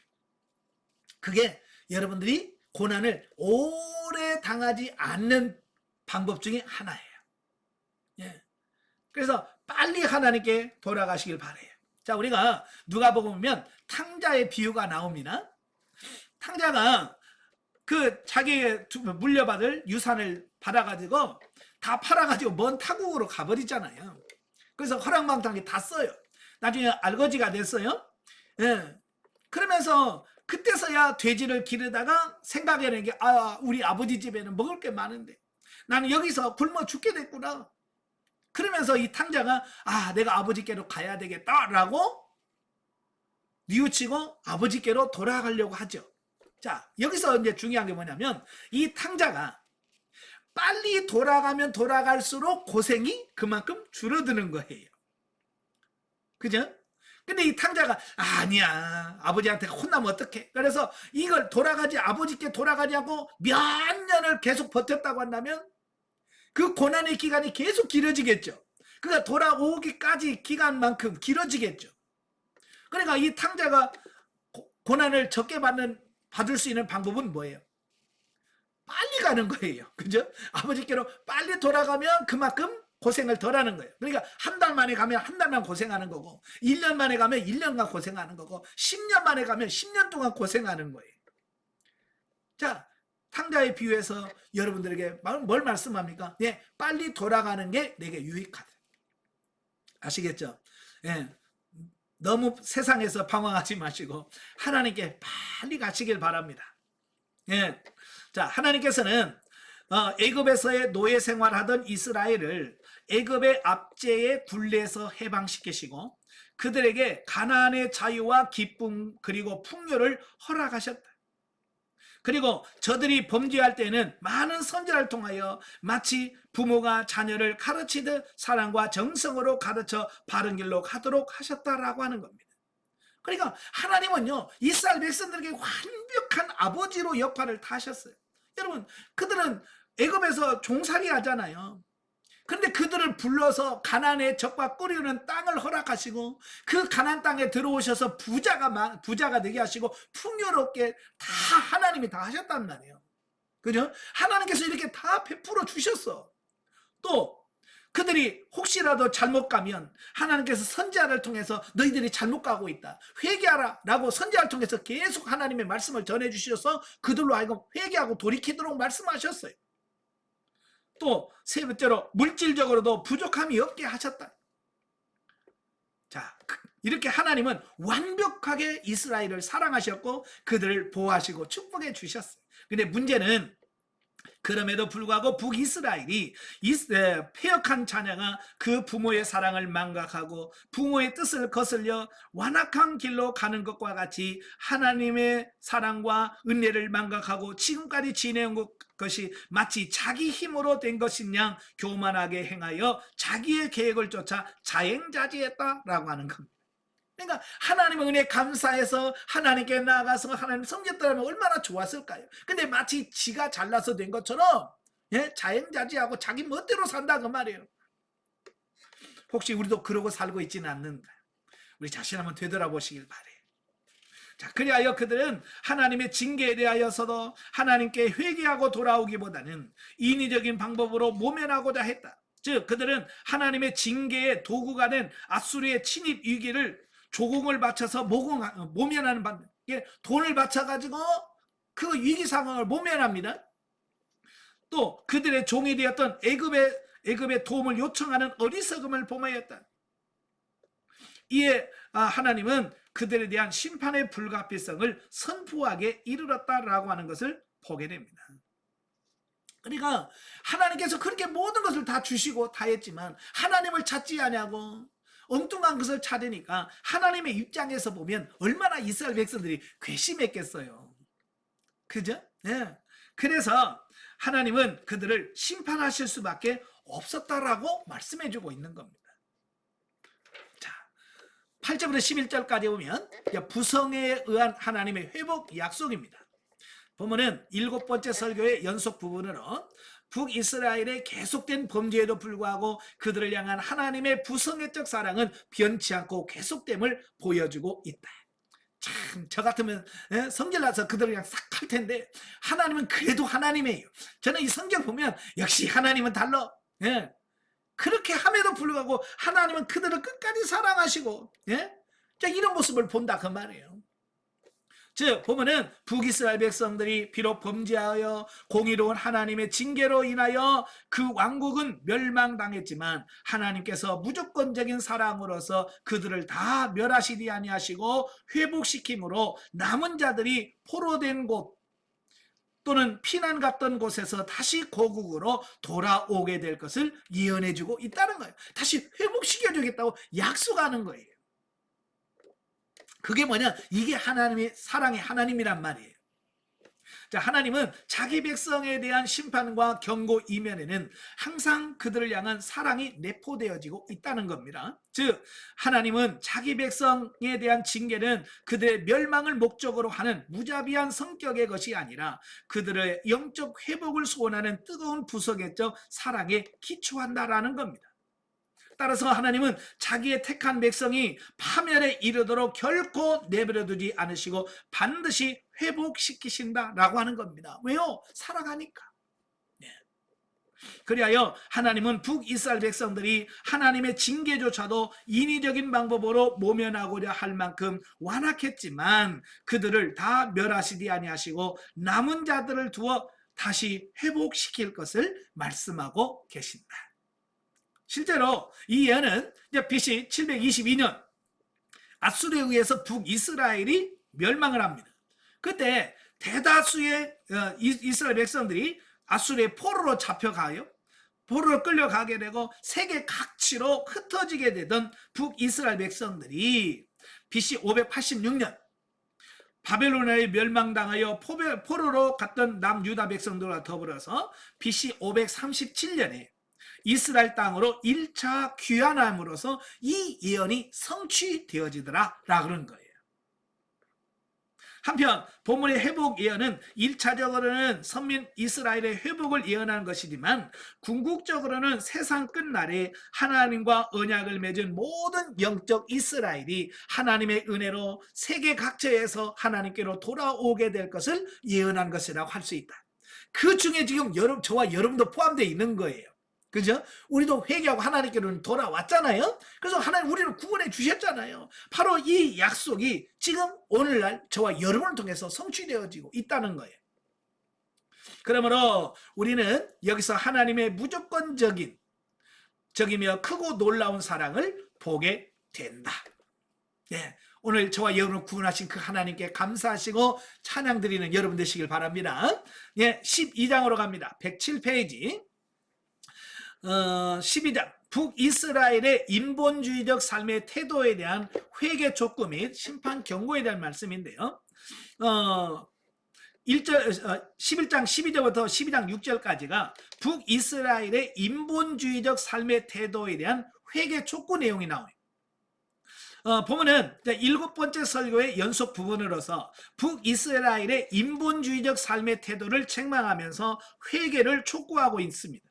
그게 여러분들이 고난을 오래 당하지 않는 방법 중에 하나예요. 예. 그래서 빨리 하나님께 돌아가시길 바래요. 자, 우리가 누가복음 보면 탕자의 비유가 나옵니다. 탕자가 그 자기의 물려받을 유산을 받아가지고 다 팔아가지고 먼 타국으로 가버리잖아요. 그래서 허랑방탕하게 다 써요. 나중에 알거지가 됐어요. 예. 그러면서 그때서야 돼지를 기르다가 생각해낸 게 우리 아버지 집에는 먹을 게 많은데 나는 여기서 굶어 죽게 됐구나. 그러면서 이 탕자가 내가 아버지께로 가야 되겠다라고 뉘우치고 아버지께로 돌아가려고 하죠. 자, 여기서 이제 중요한 게 뭐냐면 이 탕자가 빨리 돌아가면 돌아갈수록 고생이 그만큼 줄어드는 거예요. 그죠? 근데 이 탕자가 아니야 아버지한테 혼나면 어떡해. 그래서 이걸 아버지께 돌아가지 않고 몇 년을 계속 버텼다고 한다면 그 고난의 기간이 계속 길어지겠죠. 그러니까 돌아오기까지 기간만큼 길어지겠죠. 그러니까 이 탕자가 고난을 적게 받을 수 있는 방법은 뭐예요? 빨리 가는 거예요. 그죠? 아버지께로 빨리 돌아가면 그만큼 고생을 덜 하는 거예요. 그러니까 한 달 만에 가면 한 달만 고생하는 거고, 1년 만에 가면 1년간 고생하는 거고, 10년 만에 가면 10년 동안 고생하는 거예요. 자, 탕자의 비유에서 여러분들에게 뭘 말씀합니까? 예, 빨리 돌아가는 게 내게 유익하다. 아시겠죠? 예, 너무 세상에서 방황하지 마시고 하나님께 빨리 가시길 바랍니다. 예, 자, 하나님께서는 애굽에서의 노예 생활하던 이스라엘을 애굽의 압제의 굴레에서 해방시키시고 그들에게 가나안의 자유와 기쁨 그리고 풍요를 허락하셨다. 그리고 저들이 범죄할 때는 많은 선지자를 통하여 마치 부모가 자녀를 가르치듯 사랑과 정성으로 가르쳐 바른 길로 가도록 하셨다라고 하는 겁니다. 그러니까 하나님은요, 이스라엘 백성들에게 완벽한 아버지로 역할을 다 하셨어요. 여러분, 그들은 애굽에서 종살이 하잖아요. 그런데 그들을 불러서 가나안의 젖과 꿀이 흐르는 땅을 허락하시고 그 가나안 땅에 들어오셔서 부자가 되게 하시고 풍요롭게 다 하나님이 다 하셨단 말이에요. 그죠? 하나님께서 이렇게 다 베풀어 주셨어. 또 그들이 혹시라도 잘못 가면 하나님께서 선지자를 통해서 너희들이 잘못 가고 있다, 회개하라 라고 선지자를 통해서 계속 하나님의 말씀을 전해주셔서 그들로 하여금 회개하고 돌이키도록 말씀하셨어요. 또 세 번째로 물질적으로도 부족함이 없게 하셨다. 자, 이렇게 하나님은 완벽하게 이스라엘을 사랑하셨고 그들을 보호하시고 축복해 주셨어요. 근데 문제는 그럼에도 불구하고 북이스라엘이 패역한 자녀가 그 부모의 사랑을 망각하고 부모의 뜻을 거슬려 완악한 길로 가는 것과 같이 하나님의 사랑과 은혜를 망각하고 지금까지 지내온 것이 마치 자기 힘으로 된 것인 양 교만하게 행하여 자기의 계획을 쫓아 자행자지했다라고 하는 겁니다. 그러니까 하나님의 은혜에 감사해서 하나님께 나아가서 하나님 섬겼더라면 얼마나 좋았을까요? 근데 마치 지가 잘나서 된 것처럼 자행자지하고 자기 멋대로 산다 그 말이에요. 혹시 우리도 그러고 살고 있지는 않는가? 우리 자신 한번 되돌아보시길 바래요. 자, 그리하여 그들은 하나님의 징계에 대하여서도 하나님께 회개하고 돌아오기보다는 인위적인 방법으로 모면하고자 했다. 즉 그들은 하나님의 징계의 도구가 된 아수르의 침입 위기를 조공을 바쳐서 모면하는 방법, 돈을 바쳐가지고 그 위기 상황을 모면합니다. 또 그들의 종이 되었던 애굽의 도움을 요청하는 어리석음을 범하였다. 이에 하나님은 그들에 대한 심판의 불가피성을 선포하게 이르렀다라고 하는 것을 보게 됩니다. 그러니까 하나님께서 그렇게 모든 것을 다 주시고 다 했지만 하나님을 찾지 않냐고 엉뚱한 것을 찾으니까 하나님의 입장에서 보면 얼마나 이스라엘 백성들이 괘씸했겠어요. 그죠? 네. 그래서 하나님은 그들을 심판하실 수밖에 없었다라고 말씀해주고 있는 겁니다. 자, 8절부터 11절까지 보면 부성에 의한 하나님의 회복 약속입니다. 보면은 7번째 설교의 연속 부분으로 북이스라엘의 계속된 범죄에도 불구하고 그들을 향한 하나님의 부성애적 사랑은 변치 않고 계속됨을 보여주고 있다. 참, 저 같으면 성질 나서 그들을 그냥 싹 할 텐데 하나님은 그래도 하나님이에요. 저는 이 성경 보면 역시 하나님은 달라. 그렇게 함에도 불구하고 하나님은 그들을 끝까지 사랑하시고 자, 이런 모습을 본다 그 말이에요. 즉 보면은 북이스라엘 백성들이 비록 범죄하여 공의로운 하나님의 징계로 인하여 그 왕국은 멸망당했지만 하나님께서 무조건적인 사랑으로서 그들을 다 멸하시지 아니하시고 회복시킴으로 남은 자들이 포로된 곳 또는 피난 갔던 곳에서 다시 고국으로 돌아오게 될 것을 예언해주고 있다는 거예요. 다시 회복시켜주겠다고 약속하는 거예요. 그게 뭐냐? 이게 하나님의 사랑의 하나님이란 말이에요. 자, 하나님은 자기 백성에 대한 심판과 경고 이면에는 항상 그들을 향한 사랑이 내포되어지고 있다는 겁니다. 즉 하나님은 자기 백성에 대한 징계는 그들의 멸망을 목적으로 하는 무자비한 성격의 것이 아니라 그들의 영적 회복을 소원하는 뜨거운 부석의적 사랑에 기초한다라는 겁니다. 따라서 하나님은 자기의 택한 백성이 파멸에 이르도록 결코 내버려두지 않으시고 반드시 회복시키신다라고 하는 겁니다. 왜요? 살아가니까. 그리하여 하나님은 북이스라엘 백성들이 하나님의 징계조차도 인위적인 방법으로 모면하고자 할 만큼 완악했지만 그들을 다 멸하시지 아니하시고 남은 자들을 두어 다시 회복시킬 것을 말씀하고 계신다. 실제로 이 예언은 BC 722년 아수르에 의해서 북이스라엘이 멸망을 합니다. 그때 대다수의 이스라엘 백성들이 아수르의 포로로 잡혀가요. 포로로 끌려가게 되고 세계 각지로 흩어지게 되던 북이스라엘 백성들이 BC 586년 바벨론에 멸망당하여 포로로 갔던 남유다 백성들과 더불어서 BC 537년에 이스라엘 땅으로 1차 귀환함으로써 이 예언이 성취되어지더라 라고 그런 거예요. 한편 본문의 회복 예언은 1차적으로는 선민 이스라엘의 회복을 예언하는 것이지만 궁극적으로는 세상 끝날에 하나님과 언약을 맺은 모든 영적 이스라엘이 하나님의 은혜로 세계 각처에서 하나님께로 돌아오게 될 것을 예언한 것이라고 할 수 있다. 그 중에 지금 저와 여러분도 포함되어 있는 거예요. 그죠? 우리도 회개하고 하나님께로는 돌아왔잖아요. 그래서 하나님 우리를 구원해 주셨잖아요. 바로 이 약속이 지금 오늘날 저와 여러분을 통해서 성취되어지고 있다는 거예요. 그러므로 우리는 여기서 하나님의 무조건적인 적이며 크고 놀라운 사랑을 보게 된다. 네, 오늘 저와 여러분을 구원하신 그 하나님께 감사하시고 찬양 드리는 여러분 되시길 바랍니다. 네, 12장으로 갑니다. 107페이지 12장 북이스라엘의 인본주의적 삶의 태도에 대한 회개 촉구 및 심판 경고에 대한 말씀인데요. 11장 12절부터 12장 6절까지가 북이스라엘의 인본주의적 삶의 태도에 대한 회개 촉구 내용이 나와요. 보면은 7번째 설교의 연속 부분으로서 북이스라엘의 인본주의적 삶의 태도를 책망하면서 회개를 촉구하고 있습니다.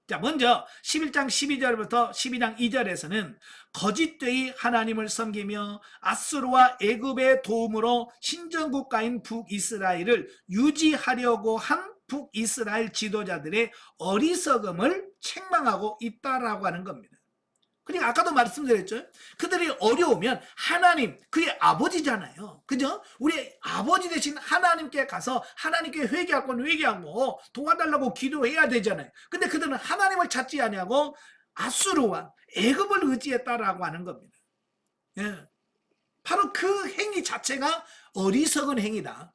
자, 먼저 11장 12절부터 12장 2절에서는 거짓되이 하나님을 섬기며 아수르와 애굽의 도움으로 신정국가인 북이스라엘을 유지하려고 한 북이스라엘 지도자들의 어리석음을 책망하고 있다라고 하는 겁니다. 그러니까 아까도 말씀드렸죠. 그들이 어려우면 하나님, 그의 아버지잖아요. 그죠? 우리 아버지 대신 하나님께 가서 하나님께 회개할 건 회개하고 도와달라고 기도해야 되잖아요. 근데 그들은 하나님을 찾지 아니하고 아수르와 애굽을 의지했다라고 하는 겁니다. 예. 바로 그 행위 자체가 어리석은 행위다.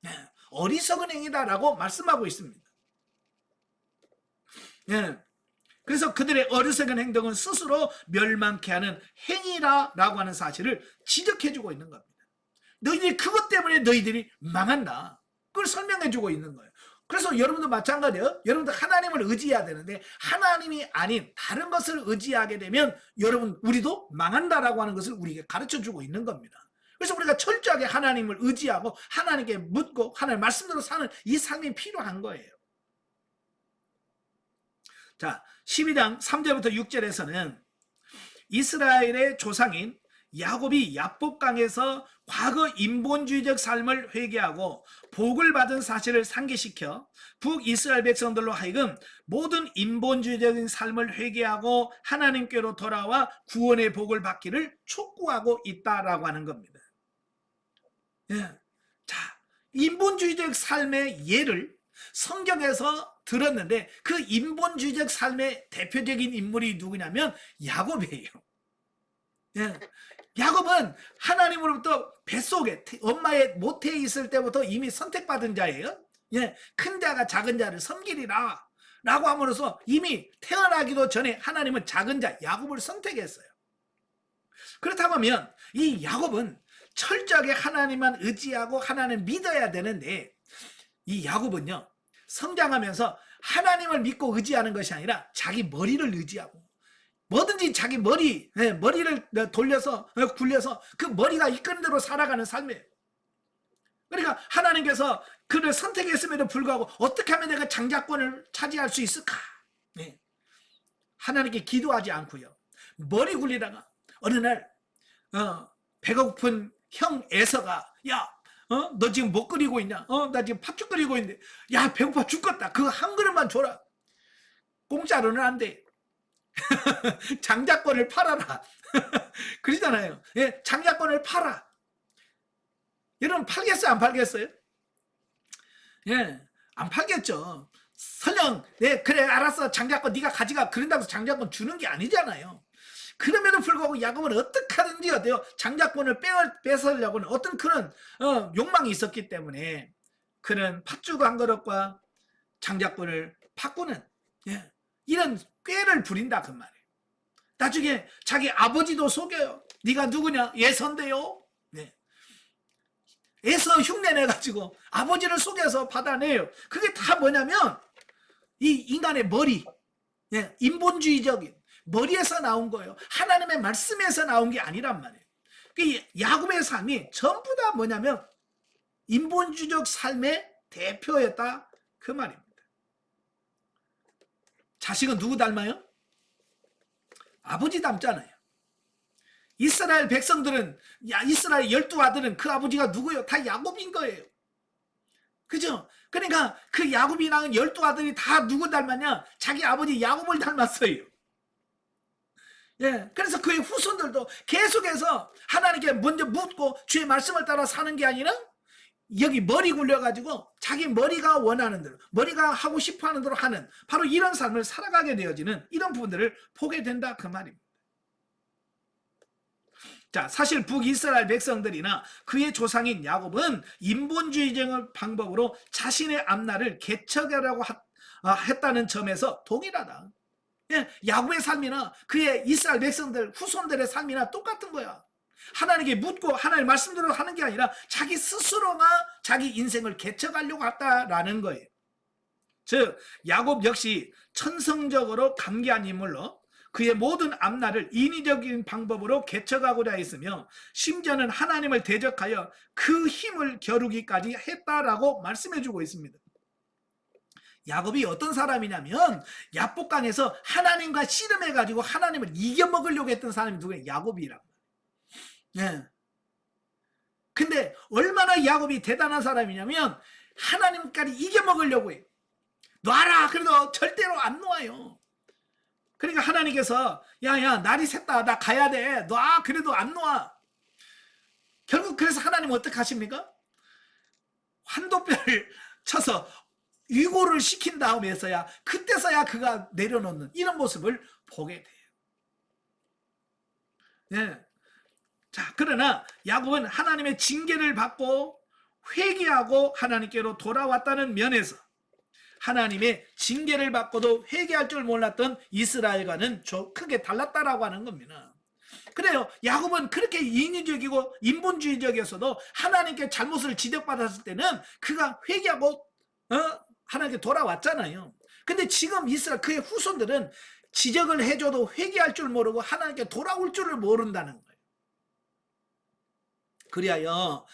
예. 어리석은 행위다라고 말씀하고 있습니다. 예. 그래서 그들의 어리석은 행동은 스스로 멸망케 하는 행위라고 하는 사실을 지적해주고 있는 겁니다. 너희들이 그것 때문에 너희들이 망한다. 그걸 설명해주고 있는 거예요. 그래서 여러분도 마찬가지예요. 여러분도 하나님을 의지해야 되는데 하나님이 아닌 다른 것을 의지하게 되면 여러분 우리도 망한다라고 하는 것을 우리에게 가르쳐주고 있는 겁니다. 그래서 우리가 철저하게 하나님을 의지하고 하나님께 묻고 하나님 말씀대로 사는 이 삶이 필요한 거예요. 자, 12장 3절부터 6절에서는 이스라엘의 조상인 야곱이 야복강에서 과거 인본주의적 삶을 회개하고 복을 받은 사실을 상기시켜 북이스라엘 백성들로 하여금 모든 인본주의적인 삶을 회개하고 하나님께로 돌아와 구원의 복을 받기를 촉구하고 있다라고 하는 겁니다. 예. 자, 인본주의적 삶의 예를 성경에서 들었는데 그 인본주의적 삶의 대표적인 인물이 누구냐면 야곱이에요. 예. 야곱은 하나님으로부터 뱃속에 엄마의 모태에 있을 때부터 이미 선택받은 자예요. 예. 큰 자가 작은 자를 섬기리라 라고 함으로써 이미 태어나기도 전에 하나님은 작은 자 야곱을 선택했어요. 그렇다고 하면 이 야곱은 철저하게 하나님만 의지하고 하나님을 믿어야 되는데 이 야곱은요 성장하면서 하나님을 믿고 의지하는 것이 아니라 자기 머리를 의지하고 뭐든지 자기 머리를 돌려서 굴려서 그 머리가 이끄는 대로 살아가는 삶이에요. 그러니까 하나님께서 그를 선택했음에도 불구하고 어떻게 하면 내가 장자권을 차지할 수 있을까? 네. 하나님께 기도하지 않고요 머리 굴리다가 어느 날 배가 고픈 형 에서가 야, 너 지금 뭐 끓이고 있냐? 나 지금 팥죽 끓이고 있는데 야, 배고파 죽겠다. 그거 한 그릇만 줘라. 공짜로는 안 돼. 장자권을 팔아라. 그러잖아요. 예, 장자권을 팔아. 여러분 팔겠어요? 안 팔겠어요? 예, 안 팔겠죠. 설령 네, 그래 알았어 장자권 네가 가져가 그런다고 해서 장자권 주는 게 아니잖아요. 그럼에도 불구하고 야곱은 어떻게 하든지 어때요? 장자권을 뺏으려고는 어떤 그런 욕망이 있었기 때문에 그는 팥죽 한 그릇과 장자권을 바꾸는 이런 꾀를 부린다 그 말이에요. 나중에 자기 아버지도 속여요. 네가 누구냐? 예선데요. 네. 에서 흉내내가지고 아버지를 속여서 받아내요. 그게 다 뭐냐면 이 인간의 머리, 인본주의적인 머리에서 나온 거예요. 하나님의 말씀에서 나온 게 아니란 말이에요. 야곱의 삶이 전부 다 뭐냐면 인본주의적 삶의 대표였다 그 말입니다. 자식은 누구 닮아요? 아버지 닮잖아요. 이스라엘 백성들은 이스라엘 12아들은 그 아버지가 누구예요? 다 야곱인 거예요. 그죠? 그러니까 그 야곱이 낳은 12아들이 다 누구 닮았냐? 자기 아버지 야곱을 닮았어요. 예, 그래서 그의 후손들도 계속해서 하나님께 먼저 묻고 주의 말씀을 따라 사는 게 아니라 여기 머리 굴려가지고 자기 머리가 원하는 대로 머리가 하고 싶어하는 대로 하는 바로 이런 삶을 살아가게 되어지는 이런 부분들을 보게 된다 그 말입니다. 자, 사실 북이스라엘 백성들이나 그의 조상인 야곱은 인본주의적 방법으로 자신의 앞날을 개척하려고 했다는 점에서 동일하다. 예, 야곱의 삶이나 그의 이스라엘 백성들 후손들의 삶이나 똑같은 거야. 하나님께 묻고 하나님의 말씀대로 하는 게 아니라 자기 스스로가 자기 인생을 개척하려고 했다라는 거예요. 즉 야곱 역시 천성적으로 감개한 인물로 그의 모든 앞날을 인위적인 방법으로 개척하고자 했으며 심지어는 하나님을 대적하여 그 힘을 겨루기까지 했다라고 말씀해주고 있습니다. 야곱이 어떤 사람이냐면 야복강에서 하나님과 씨름해가지고 하나님을 이겨먹으려고 했던 사람이 누구예요? 야곱이라고. 네. 근데 얼마나 야곱이 대단한 사람이냐면 하나님까지 이겨먹으려고 해요. 놔라. 그래도 절대로 안 놓아요. 그러니까 하나님께서 야야 날이 샜다 나 가야 돼 놔 그래도 안 놔. 결국 그래서 하나님 어떻게 하십니까? 환도뼈를 쳐서 위고를 시킨 다음에서야 그때서야 그가 내려놓는 이런 모습을 보게 돼요. 네. 자, 그러나 야곱은 하나님의 징계를 받고 회개하고 하나님께로 돌아왔다는 면에서 하나님의 징계를 받고도 회개할 줄 몰랐던 이스라엘과는 크게 달랐다라고 하는 겁니다. 그래요. 야곱은 그렇게 인위적이고 인본주의적이어서도 하나님께 잘못을 지적받았을 때는 그가 회개하고 하나님께 돌아왔잖아요. 근데 지금 이스라엘 그의 후손들은 지적을 해줘도 회개할 줄 모르고 하나님께 돌아올 줄을 모른다는 거예요. 그리하여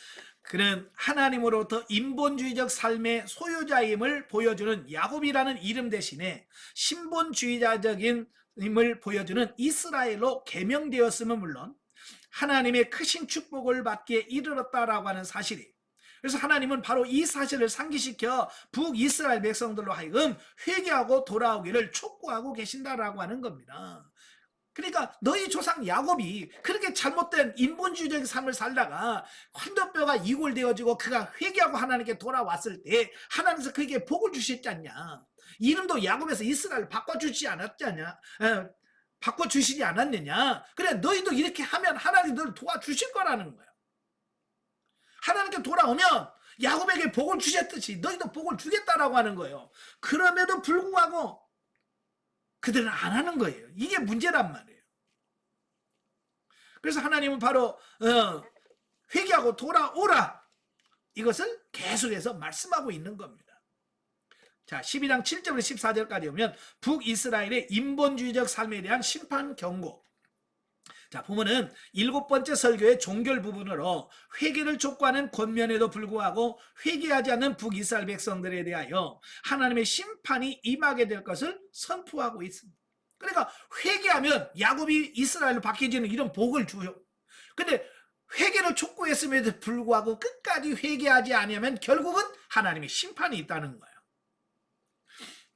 그는 하나님으로부터 인본주의적 삶의 소유자임을 보여주는 야곱이라는 이름 대신에 신본주의자적인 힘을 보여주는 이스라엘로 개명되었음은 물론 하나님의 크신 축복을 받기에 이르렀다라고 하는 사실이, 그래서 하나님은 바로 이 사실을 상기시켜 북이스라엘 백성들로 하여금 회개하고 돌아오기를 촉구하고 계신다라고 하는 겁니다. 그러니까 너희 조상 야곱이 그렇게 잘못된 인본주의적인 삶을 살다가 환도뼈가 이골되어지고 그가 회개하고 하나님께 돌아왔을 때 하나님께서 그에게 복을 주셨지 않냐. 이름도 야곱에서 이스라엘 바꿔주시지 않았냐. 바꿔주시지 않았느냐. 그래 너희도 이렇게 하면 하나님이 너를 도와주실 거라는 거야. 하나님께 돌아오면 야곱에게 복을 주셨듯이 너희도 복을 주겠다라고 하는 거예요. 그럼에도 불구하고 그들은 안 하는 거예요. 이게 문제란 말이에요. 그래서 하나님은 바로 회개하고 돌아오라 이것을 계속해서 말씀하고 있는 겁니다. 자, 12장 7절부터 14절까지 보면 북이스라엘의 인본주의적 삶에 대한 심판 경고. 자, 보면은 7번째 설교의 종결 부분으로 회개를 촉구하는 권면에도 불구하고 회개하지 않는 북이스라엘 백성들에 대하여 하나님의 심판이 임하게 될 것을 선포하고 있습니다. 그러니까 회개하면 야곱이 이스라엘로 바뀌어지는 이런 복을 줘요. 근데 회개를 촉구했음에도 불구하고 끝까지 회개하지 않으면 결국은 하나님의 심판이 있다는 거예요.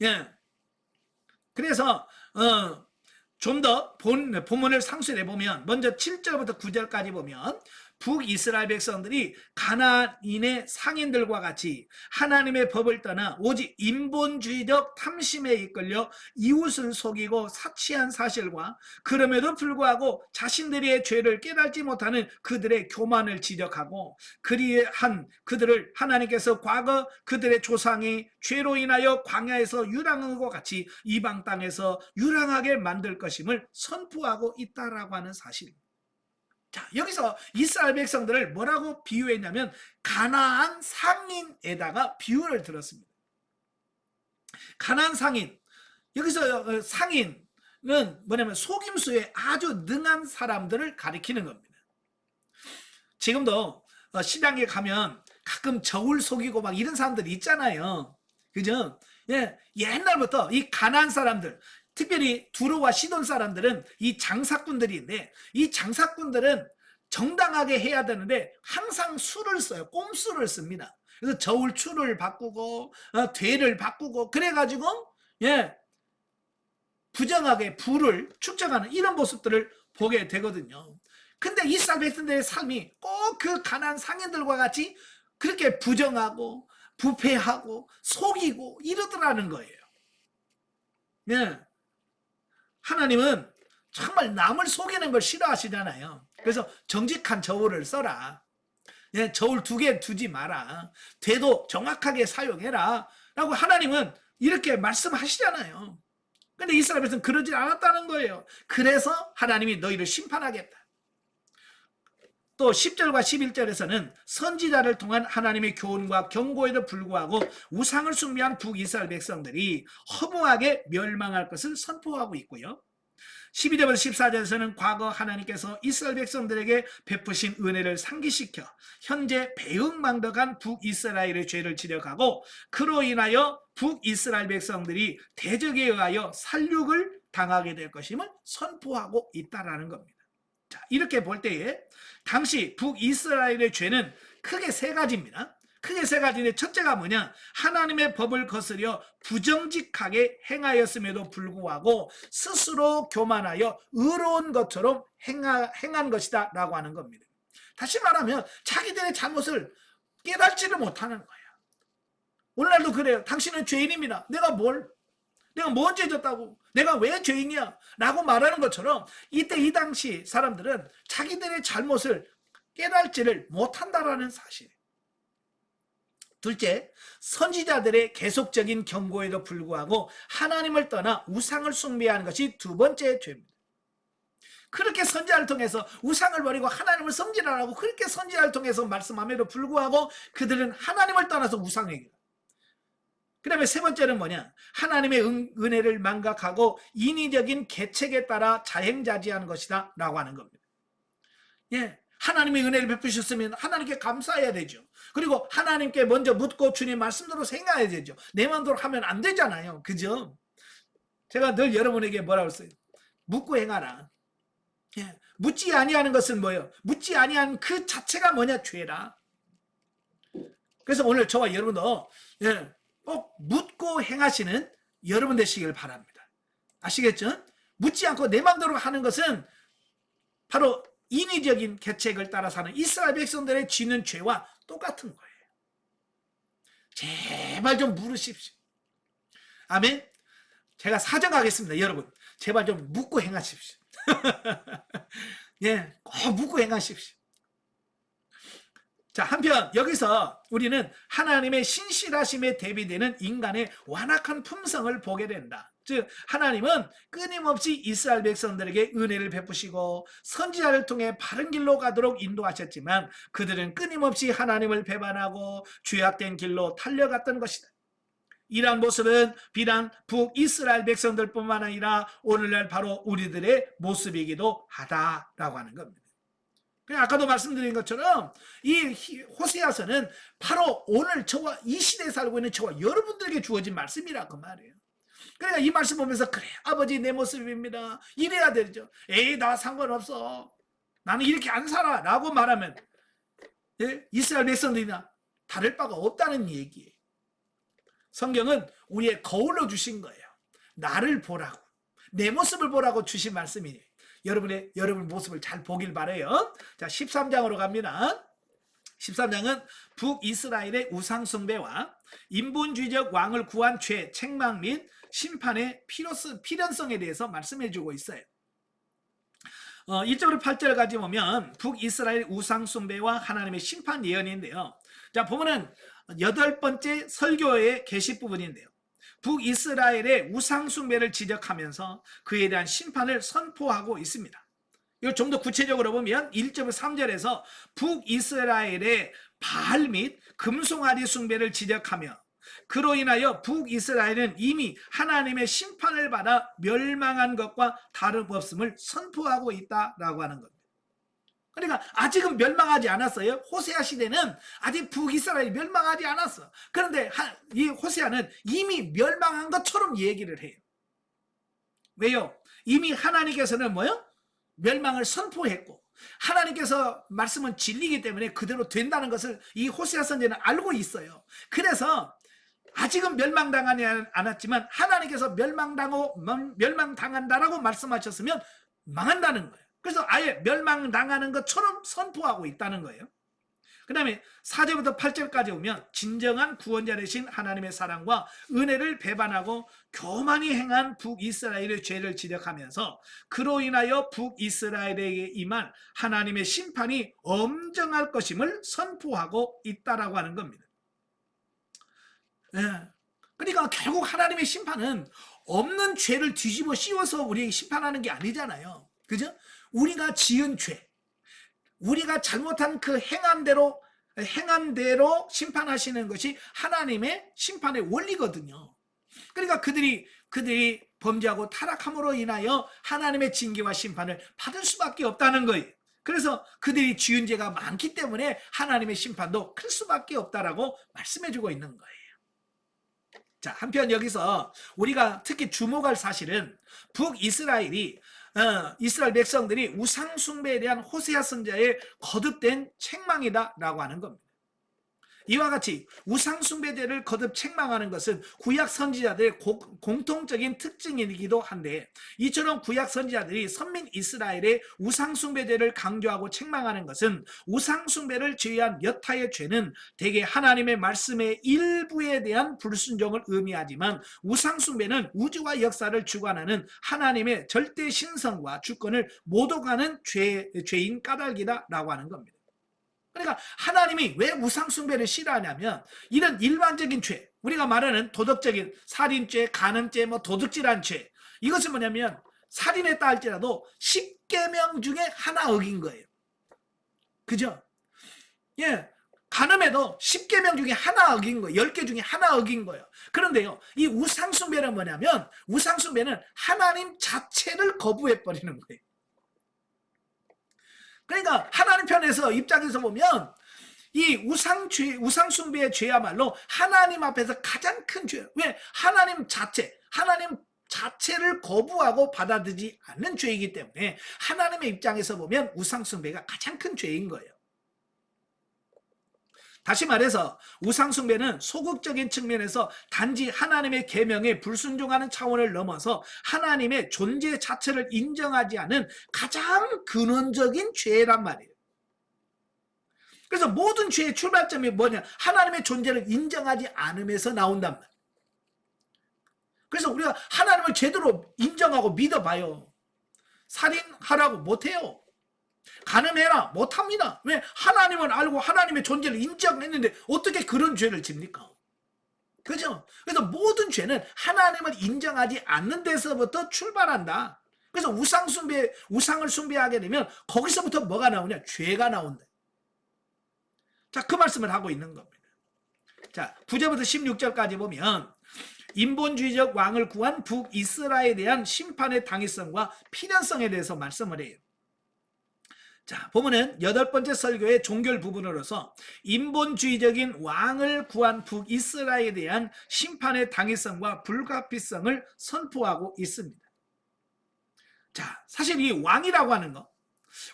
예. 그래서 좀 더 본문을 상수해 보면 먼저 7절부터 9절까지 보면 북이스라엘 백성들이 가나안인의 상인들과 같이 하나님의 법을 떠나 오직 인본주의적 탐심에 이끌려 이웃을 속이고 사치한 사실과 그럼에도 불구하고 자신들의 죄를 깨닫지 못하는 그들의 교만을 지적하고 그리한 그들을 하나님께서 과거 그들의 조상이 죄로 인하여 광야에서 유랑한 것 같이 이방 땅에서 유랑하게 만들 것임을 선포하고 있다라고 하는 사실입니다. 자, 여기서 이스라엘 백성들을 뭐라고 비유했냐면 가나안 상인에다가 비유를 들었습니다. 가나안 상인, 여기서 상인은 뭐냐면 속임수에 아주 능한 사람들을 가리키는 겁니다. 지금도 시장에 가면 가끔 저울 속이고 막 이런 사람들이 있잖아요. 그죠? 예, 옛날부터 이 가나안 사람들, 특별히 두로와 시돈 사람들은 이 장사꾼들인데 이 장사꾼들은 정당하게 해야 되는데 항상 수를 써요. 꼼수를 씁니다. 그래서 저울추를 바꾸고 되를 바꾸고 그래가지고 부정하게 부를 축적하는 이런 모습들을 보게 되거든요. 근데 이스라엘 백성들의 삶이 꼭 그 가난한 상인들과 같이 그렇게 부정하고 부패하고 속이고 이러더라는 거예요. 하나님은 정말 남을 속이는 걸 싫어하시잖아요. 그래서 정직한 저울을 써라. 저울 2개 두지 마라. 되도 정확하게 사용해라. 라고 하나님은 이렇게 말씀하시잖아요. 근데 이스라엘에서는 그러지 않았다는 거예요. 그래서 하나님이 너희를 심판하겠다. 또 10절과 11절에서는 선지자를 통한 하나님의 교훈과 경고에도 불구하고 우상을 숭배한 북이스라엘 백성들이 허무하게 멸망할 것을 선포하고 있고요. 12절부터 14절에서는 과거 하나님께서 이스라엘 백성들에게 베푸신 은혜를 상기시켜 현재 배은망덕한 북이스라엘의 죄를 지적하고 그로 인하여 북이스라엘 백성들이 대적에 의하여 살육을 당하게 될 것임을 선포하고 있다라는 겁니다. 자, 이렇게 볼 때에 당시 북이스라엘의 죄는 크게 3가지입니다. 크게 3가지인데 첫째가 뭐냐? 하나님의 법을 거스려 부정직하게 행하였음에도 불구하고 스스로 교만하여 의로운 것처럼 행한 것이다 라고 하는 겁니다. 다시 말하면 자기들의 잘못을 깨닫지를 못하는 거예요. 오늘날도 그래요. 당신은 죄인입니다. 내가 뭘 죄졌다고? 내가 왜 죄인이야? 라고 말하는 것처럼 이때 이 당시 사람들은 자기들의 잘못을 깨닫지를 못한다라는 사실. 둘째, 선지자들의 계속적인 경고에도 불구하고 하나님을 떠나 우상을 숭배하는 것이 2번째 죄입니다. 그렇게 선지자를 통해서 우상을 버리고 하나님을 섬기라고 그렇게 선지자를 통해서 말씀함에도 불구하고 그들은 하나님을 떠나서 우상에게. 그 다음에 3번째는 뭐냐? 하나님의 은혜를 망각하고 인위적인 계책에 따라 자행자지하는 것이다 라고 하는 겁니다. 하나님의 은혜를 베푸셨으면 하나님께 감사해야 되죠. 그리고 하나님께 먼저 묻고 주님 말씀대로 생각해야 되죠. 내 마음대로 하면 안 되잖아요. 그죠? 제가 늘 여러분에게 뭐라고 했어요? 묻고 행하라. 묻지 아니하는 것은 뭐예요? 묻지 아니한 그 자체가 뭐냐? 죄라. 그래서 오늘 저와 여러분도 꼭 묻고 행하시는 여러분 되시길 바랍니다. 아시겠죠? 묻지 않고 내 마음대로 하는 것은 바로 인위적인 계책을 따라 사는 이스라엘 백성들의 지는 죄와 똑같은 거예요. 제발 좀 물으십시오. 아멘. 제가 사정하겠습니다. 여러분 제발 좀 묻고 행하십시오. 꼭 묻고 행하십시오. 자, 한편 여기서 우리는 하나님의 신실하심에 대비되는 인간의 완악한 품성을 보게 된다. 즉 하나님은 끊임없이 이스라엘 백성들에게 은혜를 베푸시고 선지자를 통해 바른 길로 가도록 인도하셨지만 그들은 끊임없이 하나님을 배반하고 죄악된 길로 달려갔던 것이다. 이러한 모습은 비단 북이스라엘 백성들뿐만 아니라 오늘날 바로 우리들의 모습이기도 하다라고 하는 겁니다. 아까도 말씀드린 것처럼 이 호세아서는 바로 오늘 저와 이 시대에 살고 있는 저와 여러분들에게 주어진 말씀이라 그 말이에요. 그러니까 이 말씀 보면서 그래 아버지 내 모습입니다 이래야 되죠. 에이 나 상관없어 나는 이렇게 안 살아 라고 말하면 예? 이스라엘 백성들이나 다를 바가 없다는 얘기예요. 성경은 우리의 거울로 주신 거예요. 나를 보라고 내 모습을 보라고 주신 말씀이에요. 여러분 모습을 잘 보길 바라요. 자 13장으로 갑니다. 13장은 북이스라엘의 우상숭배와 인본주의적 왕을 구한 죄, 책망 및 심판의 필연성에 대해서 말씀해주고 있어요. 1절부터 8절 까지 보면 북이스라엘 우상숭배와 하나님의 심판 예언인데요. 자 보면은 8번째 설교의 게시 부분인데요. 북이스라엘의 우상숭배를 지적하면서 그에 대한 심판을 선포하고 있습니다. 이걸 좀 더 구체적으로 보면 1절 3절에서 북이스라엘의 바알 및 금송아리 숭배를 지적하며 그로 인하여 북이스라엘은 이미 하나님의 심판을 받아 멸망한 것과 다름없음을 선포하고 있다라고 하는 겁니다. 그러니까 아직은 멸망하지 않았어요. 호세아 시대는 아직 북이스라엘이 멸망하지 않았어. 그런데 이 호세아는 이미 멸망한 것처럼 얘기를 해요. 왜요? 이미 하나님께서는 뭐요? 멸망을 선포했고 하나님께서 말씀은 진리이기 때문에 그대로 된다는 것을 이 호세아 선지자는 알고 있어요. 그래서 아직은 멸망당하지 않았지만 하나님께서 멸망당한다라고 말씀하셨으면 망한다는 거예요. 그래서 아예 멸망당하는 것처럼 선포하고 있다는 거예요. 그 다음에 4절부터 8절까지 오면 진정한 구원자 되신 하나님의 사랑과 은혜를 배반하고 교만히 행한 북이스라엘의 죄를 지적하면서 그로 인하여 북이스라엘에게 임한 하나님의 심판이 엄정할 것임을 선포하고 있다라고 하는 겁니다. 예. 그러니까 결국 하나님의 심판은 없는 죄를 뒤집어 씌워서 우리에게 심판하는 게 아니잖아요. 그죠? 우리가 지은 죄, 우리가 잘못한 그 행한 대로 심판하시는 것이 하나님의 심판의 원리거든요. 그러니까 그들이 범죄하고 타락함으로 인하여 하나님의 징계와 심판을 받을 수밖에 없다는 거예요. 그래서 그들이 지은 죄가 많기 때문에 하나님의 심판도 클 수밖에 없다라고 말씀해주고 있는 거예요. 자, 한편 여기서 우리가 특히 주목할 사실은 북이스라엘이 이스라엘 백성들이 우상숭배에 대한 호세아 선지자의 거듭된 책망이다라고 하는 겁니다. 이와 같이 우상숭배죄를 거듭 책망하는 것은 구약 선지자들의 공통적인 특징이기도 한데 이처럼 구약 선지자들이 선민 이스라엘의 우상숭배죄를 강조하고 책망하는 것은 우상숭배를 제외한 여타의 죄는 대개 하나님의 말씀의 일부에 대한 불순종을 의미하지만 우상숭배는 우주와 역사를 주관하는 하나님의 절대 신성과 주권을 모독하는 죄인 까닭이다라고 하는 겁니다. 그러니까 하나님이 왜 우상숭배를 싫어하냐면 이런 일반적인 죄, 우리가 말하는 도덕적인 살인죄, 간음죄, 도둑질한 죄, 이것은 뭐냐면 살인했다 할지라도 10계명 중에 하나 어긴 거예요. 그죠? 예, 간음에도 10계명 중에 하나 어긴 거예요. 10개 중에 하나 어긴 거예요. 그런데요, 이 우상숭배는 뭐냐면 우상숭배는 하나님 자체를 거부해버리는 거예요. 그러니까 하나님 편에서 입장에서 보면 이 우상숭배의 죄야말로 하나님 앞에서 가장 큰 죄예요. 왜? 하나님 자체를 거부하고 받아들이지 않는 죄이기 때문에 하나님의 입장에서 보면 우상숭배가 가장 큰 죄인 거예요. 다시 말해서 우상숭배는 소극적인 측면에서 단지 하나님의 계명에 불순종하는 차원을 넘어서 하나님의 존재 자체를 인정하지 않은 가장 근원적인 죄란 말이에요. 그래서 모든 죄의 출발점이 뭐냐? 하나님의 존재를 인정하지 않음에서 나온단 말이에요. 그래서 우리가 하나님을 제대로 인정하고 믿어봐요. 살인하라고 못해요. 간음해라 못합니다. 왜? 하나님을 알고 하나님의 존재를 인정했는데 어떻게 그런 죄를 집니까? 그죠? 그래서 모든 죄는 하나님을 인정하지 않는 데서부터 출발한다. 그래서 우상을 숭배하게 되면 거기서부터 뭐가 나오냐? 죄가 나온다. 자, 그 말씀을 하고 있는 겁니다. 자, 9절부터 16절까지 보면 인본주의적 왕을 구한 북이스라엘에 대한 심판의 당위성과 필연성에 대해서 말씀을 해요. 자, 보면은 여덟 번째 설교의 종결 부분으로서 인본주의적인 왕을 구한 북이스라엘에 대한 심판의 당위성과 불가피성을 선포하고 있습니다. 자, 사실 이 왕이라고 하는 거,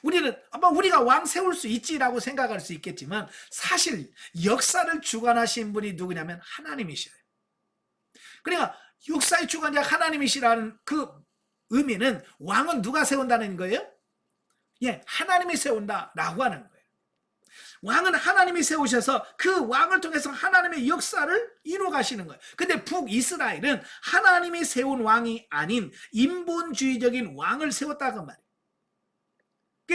우리는 아마 우리가 왕 세울 수 있지라고 생각할 수 있겠지만 사실 역사를 주관하신 분이 누구냐면 하나님이셔요. 그러니까 역사의 주관자 하나님이시라는 그 의미는 왕은 누가 세운다는 거예요? 예, 하나님이 세운다라고 하는 거예요. 왕은 하나님이 세우셔서 그 왕을 통해서 하나님의 역사를 이루어 가시는 거예요. 근데 북이스라엘은 하나님이 세운 왕이 아닌 인본주의적인 왕을 세웠다고 말이에요.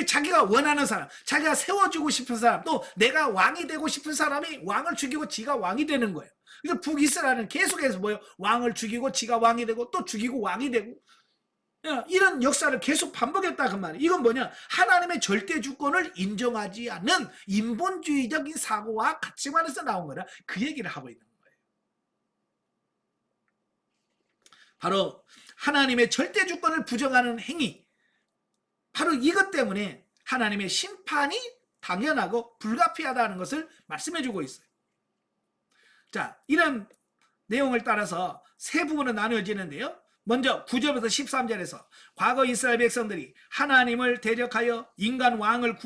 자기가 원하는 사람, 자기가 세워주고 싶은 사람, 또 내가 왕이 되고 싶은 사람이 왕을 죽이고 지가 왕이 되는 거예요. 그래서 북이스라엘은 계속해서 뭐예요? 왕을 죽이고 지가 왕이 되고 또 죽이고 왕이 되고 이런 역사를 계속 반복했다 그 말이에요. 이건 뭐냐? 하나님의 절대 주권을 인정하지 않는 인본주의적인 사고와 가치관에서 나온 거라 그 얘기를 하고 있는 거예요. 바로 하나님의 절대 주권을 부정하는 행위, 바로 이것 때문에 하나님의 심판이 당연하고 불가피하다는 것을 말씀해 주고 있어요. 자, 이런 내용을 따라서 세 부분으로 나누어지는데요. 먼저 9절부터 13절에서 과거 이스라엘 백성들이 하나님을 대적하여 인간 왕을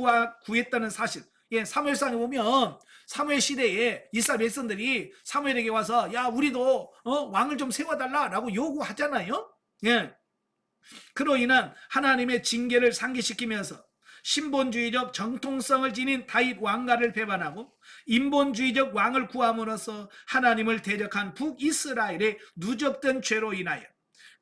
구했다는 사실, 예, 사무엘상에 보면 사무엘 시대에 이스라엘 백성들이 사무엘에게 와서 야 우리도 왕을 좀 세워달라라고 요구하잖아요. 예. 그로 인한 하나님의 징계를 상기시키면서 신본주의적 정통성을 지닌 다윗 왕가를 배반하고 인본주의적 왕을 구함으로써 하나님을 대적한 북이스라엘의 누적된 죄로 인하여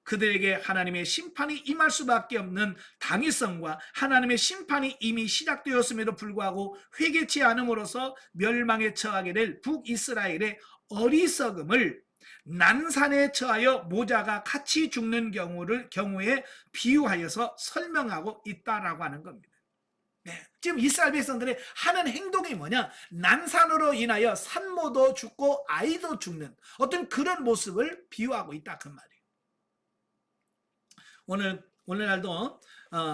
그들에게 하나님의 심판이 임할 수밖에 없는 당위성과 하나님의 심판이 이미 시작되었음에도 불구하고 회개치 않음으로써 멸망에 처하게 될 북이스라엘의 어리석음을 난산에 처하여 모자가 같이 죽는 경우에 비유하여서 설명하고 있다라고 하는 겁니다. 네, 지금 이스라엘 백성들의 하는 행동이 뭐냐? 난산으로 인하여 산모도 죽고 아이도 죽는 어떤 그런 모습을 비유하고 있다 그 말이에요. 오늘날도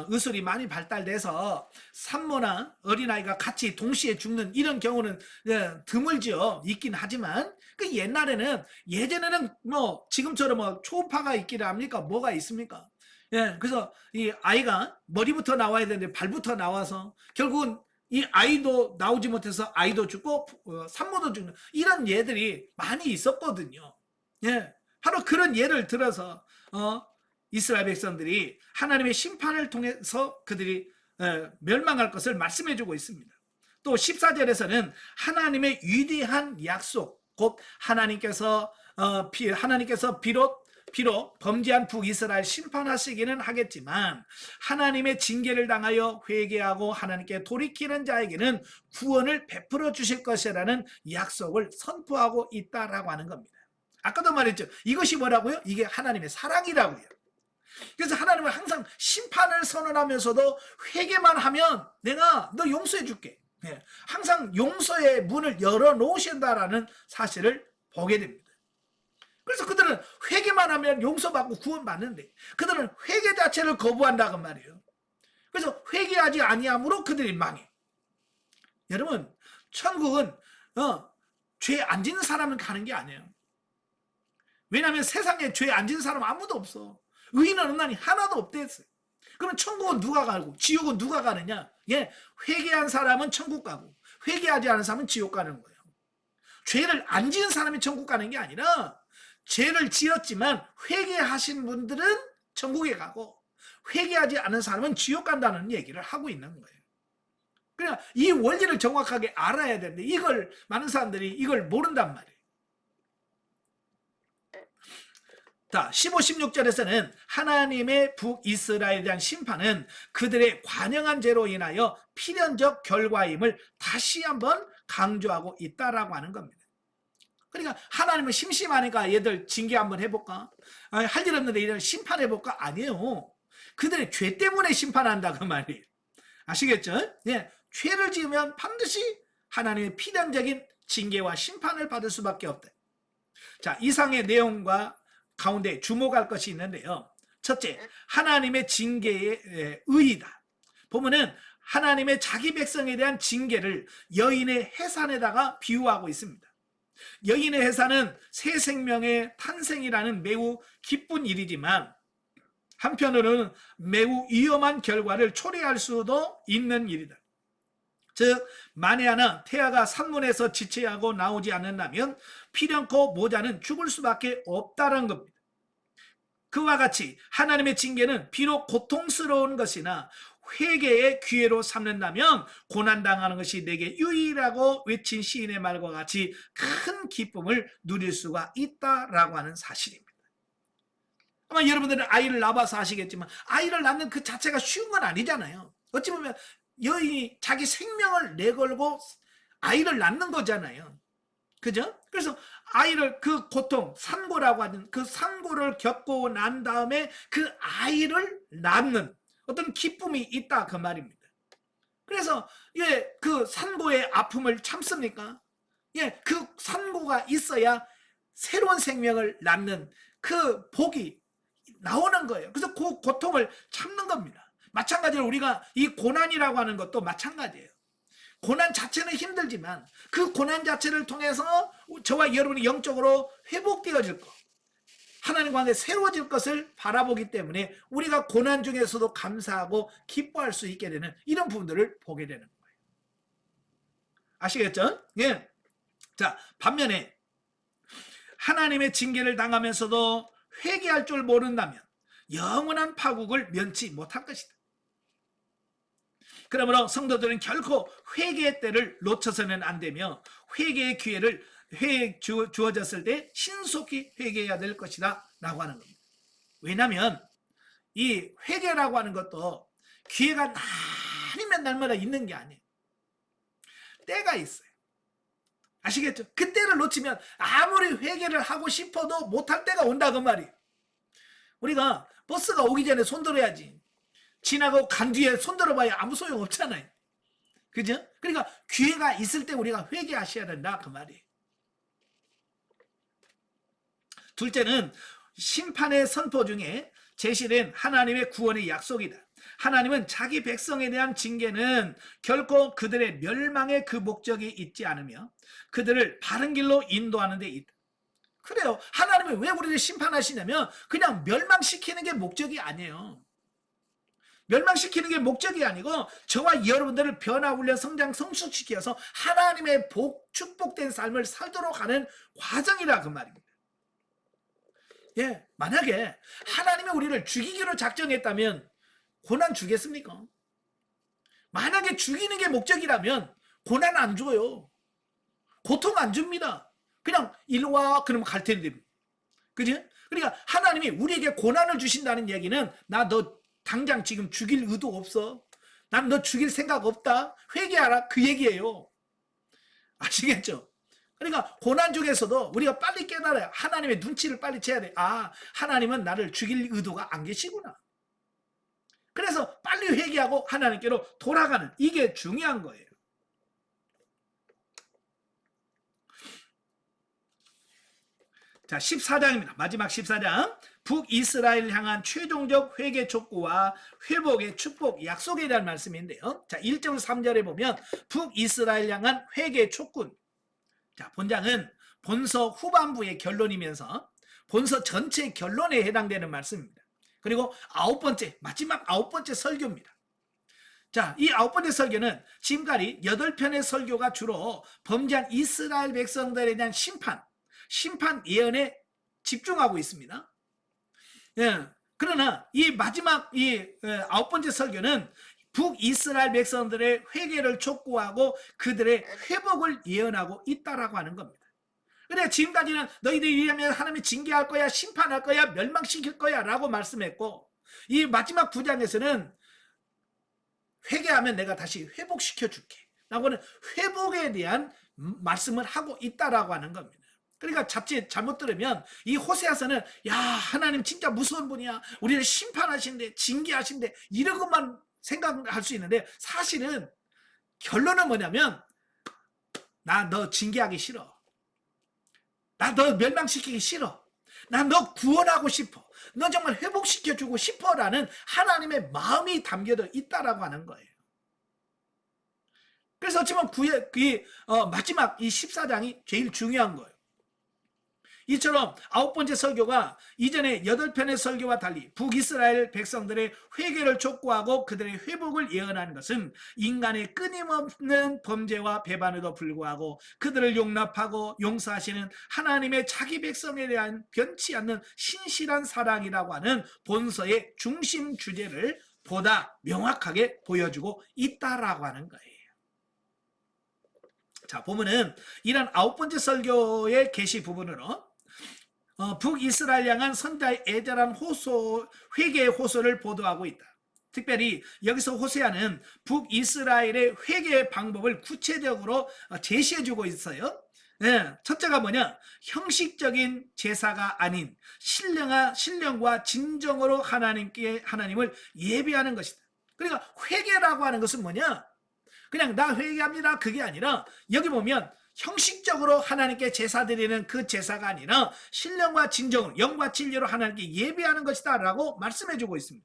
의술이 많이 발달돼서 산모나 어린아이가 같이 동시에 죽는 이런 경우는 드물죠. 있긴 하지만 그 예전에는 뭐 지금처럼 뭐 초음파가 있기를 합니까? 뭐가 있습니까? 예, 그래서 이 아이가 머리부터 나와야 되는데 발부터 나와서 결국은 이 아이도 나오지 못해서 아이도 죽고 산모도 죽는 이런 예들이 많이 있었거든요. 예, 바로 그런 예를 들어서 이스라엘 백성들이 하나님의 심판을 통해서 그들이 멸망할 것을 말씀해 주고 있습니다. 또 14절에서는 하나님의 위대한 약속, 곧 하나님께서 비록 범죄한 북이스라엘 심판하시기는 하겠지만 하나님의 징계를 당하여 회개하고 하나님께 돌이키는 자에게는 구원을 베풀어 주실 것이라는 약속을 선포하고 있다라고 하는 겁니다. 아까도 말했죠. 이것이 뭐라고요? 이게 하나님의 사랑이라고요. 그래서 하나님은 항상 심판을 선언하면서도 회개만 하면 내가 너 용서해 줄게. 항상 용서의 문을 열어놓으신다라는 사실을 보게 됩니다. 그래서 그들은 회개만 하면 용서받고 구원받는데 그들은 회개 자체를 거부한다고 말이에요. 그래서 회개하지 아니함으로 그들이 망해. 여러분, 천국은 죄 안 짓는 사람은 가는 게 아니에요. 왜냐하면 세상에 죄 안 짓는 사람 아무도 없어. 의인은 없나니 하나도 없댔어요. 그러면 천국은 누가 가고 지옥은 누가 가느냐? 예, 회개한 사람은 천국 가고 회개하지 않은 사람은 지옥 가는 거예요. 죄를 안 지은 사람이 천국 가는 게 아니라 죄를 지었지만 회개하신 분들은 천국에 가고 회개하지 않은 사람은 지옥 간다는 얘기를 하고 있는 거예요. 그러니까 이 원리를 정확하게 알아야 되는데 이걸 많은 사람들이 이걸 모른단 말이에요. 자, 15, 16절에서는 하나님의 북이스라엘에 대한 심판은 그들의 관영한 죄로 인하여 필연적 결과임을 다시 한번 강조하고 있다라고 하는 겁니다. 그러니까 하나님은 심심하니까 얘들 징계 한번 해볼까? 할 일 없는데 얘들 심판해볼까? 아니에요. 그들의 죄 때문에 심판한다 그 말이에요. 아시겠죠? 네, 죄를 지으면 반드시 하나님의 필연적인 징계와 심판을 받을 수밖에 없다. 자, 이상의 내용과 가운데 주목할 것이 있는데요. 첫째, 하나님의 징계의 의의다. 보면은 하나님의 자기 백성에 대한 징계를 여인의 해산에다가 비유하고 있습니다. 여인의 해산은 새 생명의 탄생이라는 매우 기쁜 일이지만 한편으로는 매우 위험한 결과를 초래할 수도 있는 일이다. 즉 만에 하나 태아가 산문에서 지체하고 나오지 않는다면 피령코 모자는 죽을 수밖에 없다는 겁니다. 그와 같이 하나님의 징계는 비록 고통스러운 것이나 회개의 기회로 삼는다면 고난당하는 것이 내게 유일하고 외친 시인의 말과 같이 큰 기쁨을 누릴 수가 있다라고 하는 사실입니다. 아마 여러분들은 아이를 낳아서 아시겠지만 아이를 낳는 그 자체가 쉬운 건 아니잖아요. 어찌 보면 여인이 자기 생명을 내걸고 아이를 낳는 거잖아요. 그죠? 그래서 아이를 그 고통, 산고라고 하는 그 산고를 겪고 난 다음에 그 아이를 낳는 어떤 기쁨이 있다 그 말입니다. 그래서 그 산고의 아픔을 참습니까? 그 산고가 있어야 새로운 생명을 낳는 그 복이 나오는 거예요. 그래서 그 고통을 참는 겁니다. 마찬가지로 우리가 이 고난이라고 하는 것도 마찬가지예요. 고난 자체는 힘들지만 그 고난 자체를 통해서 저와 여러분이 영적으로 회복되어질 것, 하나님과 함께 새로워질 것을 바라보기 때문에 우리가 고난 중에서도 감사하고 기뻐할 수 있게 되는 이런 부분들을 보게 되는 거예요. 아시겠죠? 예. 자, 반면에 하나님의 징계를 당하면서도 회개할 줄 모른다면 영원한 파국을 면치 못할 것이다. 그러므로 성도들은 결코 회개의 때를 놓쳐서는 안 되며 회개의 기회를 주어졌을 때 신속히 회개해야 될 것이다 라고 하는 겁니다. 왜냐하면 이 회개라고 하는 것도 기회가 날이면 날마다 있는 게 아니에요. 때가 있어요. 아시겠죠? 그 때를 놓치면 아무리 회개를 하고 싶어도 못할 때가 온다 그 말이에요. 우리가 버스가 오기 전에 손들어야지 지나고 간 뒤에 손들어봐야 아무 소용 없잖아요. 그죠? 그러니까 기회가 있을 때 우리가 회개하셔야 된다 그 말이에요. 둘째는 심판의 선포 중에 제시된 하나님의 구원의 약속이다. 하나님은 자기 백성에 대한 징계는 결코 그들의 멸망의 그 목적이 있지 않으며 그들을 바른 길로 인도하는 데 있다. 그래요. 하나님이 왜 우리를 심판하시냐면 그냥 멸망시키는 게 목적이 아니에요. 멸망시키는 게 목적이 아니고 저와 여러분들을 변화, 훈련, 성장, 성숙시켜서 하나님의 축복된 삶을 살도록 하는 과정이라 그 말입니다. 만약에 하나님이 우리를 죽이기로 작정했다면 고난 주겠습니까? 만약에 죽이는 게 목적이라면 고난 안 줘요. 고통 안 줍니다. 그냥 일로 와 그러면 갈 텐데. 그지? 그러니까 하나님이 우리에게 고난을 주신다는 얘기는 나 너 당장 지금 죽일 의도 없어. 난 너 죽일 생각 없다. 회개하라 그 얘기예요. 아시겠죠? 그러니까 고난 중에서도 우리가 빨리 깨달아야 하나님의 눈치를 빨리 채야 돼. 아, 하나님은 나를 죽일 의도가 안 계시구나. 그래서 빨리 회개하고 하나님께로 돌아가는 이게 중요한 거예요. 자, 14장입니다. 마지막 14장. 북이스라엘 향한 최종적 회개 촉구와 회복의 축복 약속에 대한 말씀인데요. 자, 1절 3절에 보면 북이스라엘 향한 회개 촉구. 자, 본장은 본서 후반부의 결론이면서 본서 전체 결론에 해당되는 말씀입니다. 그리고 마지막 9번째 설교입니다. 자, 이 9번째 설교는 지금까지 8편의 설교가 주로 범죄한 이스라엘 백성들에 대한 심판 예언에 집중하고 있습니다. 그러나 이 마지막 9번째 설교는 북이스라엘 백성들의 회개를 촉구하고 그들의 회복을 예언하고 있다라고 하는 겁니다. 그래, 지금까지는 너희들이 이러면 하나님이 징계할 거야, 심판할 거야, 멸망시킬 거야 라고 말씀했고, 이 마지막 9장에서는 회개하면 내가 다시 회복시켜 줄게 라고는 회복에 대한 말씀을 하고 있다라고 하는 겁니다. 그러니까 잘못 들으면 이 호세아서는 야, 하나님 진짜 무서운 분이야, 우리를 심판하신대, 징계하신대 이런 것만 생각할 수 있는데, 사실은 결론은 뭐냐면 나 너 징계하기 싫어, 나 너 멸망시키기 싫어, 나 너 구원하고 싶어, 너 정말 회복시켜주고 싶어라는 하나님의 마음이 담겨져 있다라고 하는 거예요. 그래서 어찌보면 마지막 이 14장이 제일 중요한 거예요. 이처럼 9번째 설교가 이전에 8편의 설교와 달리 북이스라엘 백성들의 회개를 촉구하고 그들의 회복을 예언하는 것은 인간의 끊임없는 범죄와 배반에도 불구하고 그들을 용납하고 용서하시는 하나님의 자기 백성에 대한 변치 않는 신실한 사랑이라고 하는 본서의 중심 주제를 보다 명확하게 보여주고 있다라고 하는 거예요. 자, 보면은 이런 9번째 설교의 계시 부분으로 북이스라엘 향한 선자의 애절한 회개의 호소를 보도하고 있다. 특별히 여기서 호세아는 북이스라엘의 회개의 방법을 구체적으로 제시해주고 있어요. 첫째가 뭐냐? 형식적인 제사가 아닌 신령과 진정으로 하나님을 예배하는 것이다. 그러니까 회개라고 하는 것은 뭐냐? 그냥 나 회개합니다 그게 아니라 여기 보면 형식적으로 하나님께 제사 드리는 그 제사가 아니라 신령과 진정으로 영과 진리로 하나님께 예배하는 것이다 라고 말씀해 주고 있습니다.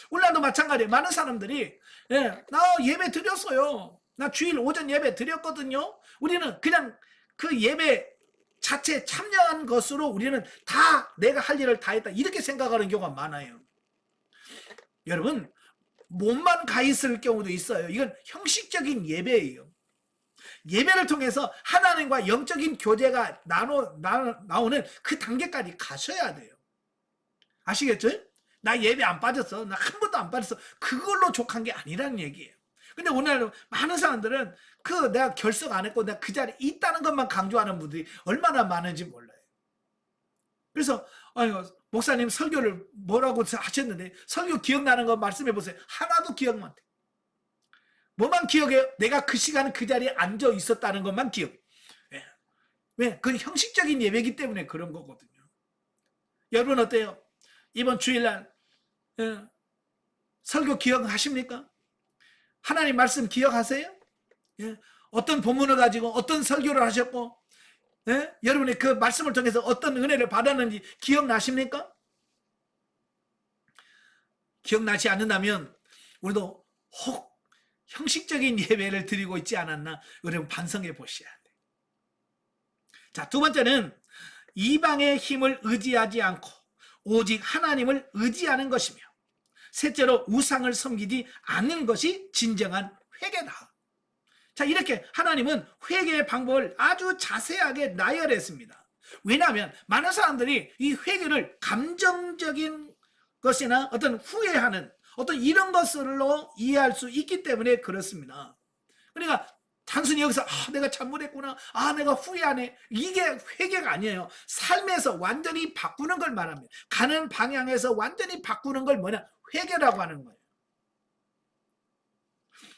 오늘도 마찬가지예요. 많은 사람들이 나 예배 드렸어요. 나 주일 오전 예배 드렸거든요. 우리는 그냥 그 예배 자체 참여한 것으로 우리는 다 내가 할 일을 다 했다 이렇게 생각하는 경우가 많아요. 여러분 몸만 가 있을 경우도 있어요. 이건 형식적인 예배예요. 예배를 통해서 하나님과 영적인 교제가 나오는 그 단계까지 가셔야 돼요. 아시겠죠? 나 예배 안 빠졌어. 나 한 번도 안 빠졌어. 그걸로 족한 게 아니라는 얘기예요. 근데 오늘 많은 사람들은 내가 결석 안 했고 내가 그 자리에 있다는 것만 강조하는 분들이 얼마나 많은지 몰라요. 그래서 목사님 설교를 뭐라고 하셨는데 설교 기억나는 거 말씀해 보세요. 하나도 기억 못 해. 뭐만 기억해요? 내가 그 시간 그 자리에 앉아 있었다는 것만 기억해. 왜? 그건 형식적인 예배이기 때문에 그런 거거든요. 여러분 어때요? 이번 주일날 설교 기억하십니까? 하나님 말씀 기억하세요? 어떤 본문을 가지고 어떤 설교를 하셨고 여러분이 그 말씀을 통해서 어떤 은혜를 받았는지 기억나십니까? 기억나지 않는다면 우리도 혹 형식적인 예배를 드리고 있지 않았나 여러분 반성해 보셔야 돼요. 자, 두 번째는 이방의 힘을 의지하지 않고 오직 하나님을 의지하는 것이며 셋째로 우상을 섬기지 않는 것이 진정한 회개다. 자, 이렇게 하나님은 회개의 방법을 아주 자세하게 나열했습니다. 왜냐하면 많은 사람들이 이 회개를 감정적인 것이나 어떤 후회하는 어떤 이런 것으로 이해할 수 있기 때문에 그렇습니다. 그러니까 단순히 여기서 내가 잘못했구나, 내가 후회하네, 이게 회개가 아니에요. 삶에서 완전히 바꾸는 걸 말합니다. 가는 방향에서 완전히 바꾸는 걸 뭐냐? 회개라고 하는 거예요.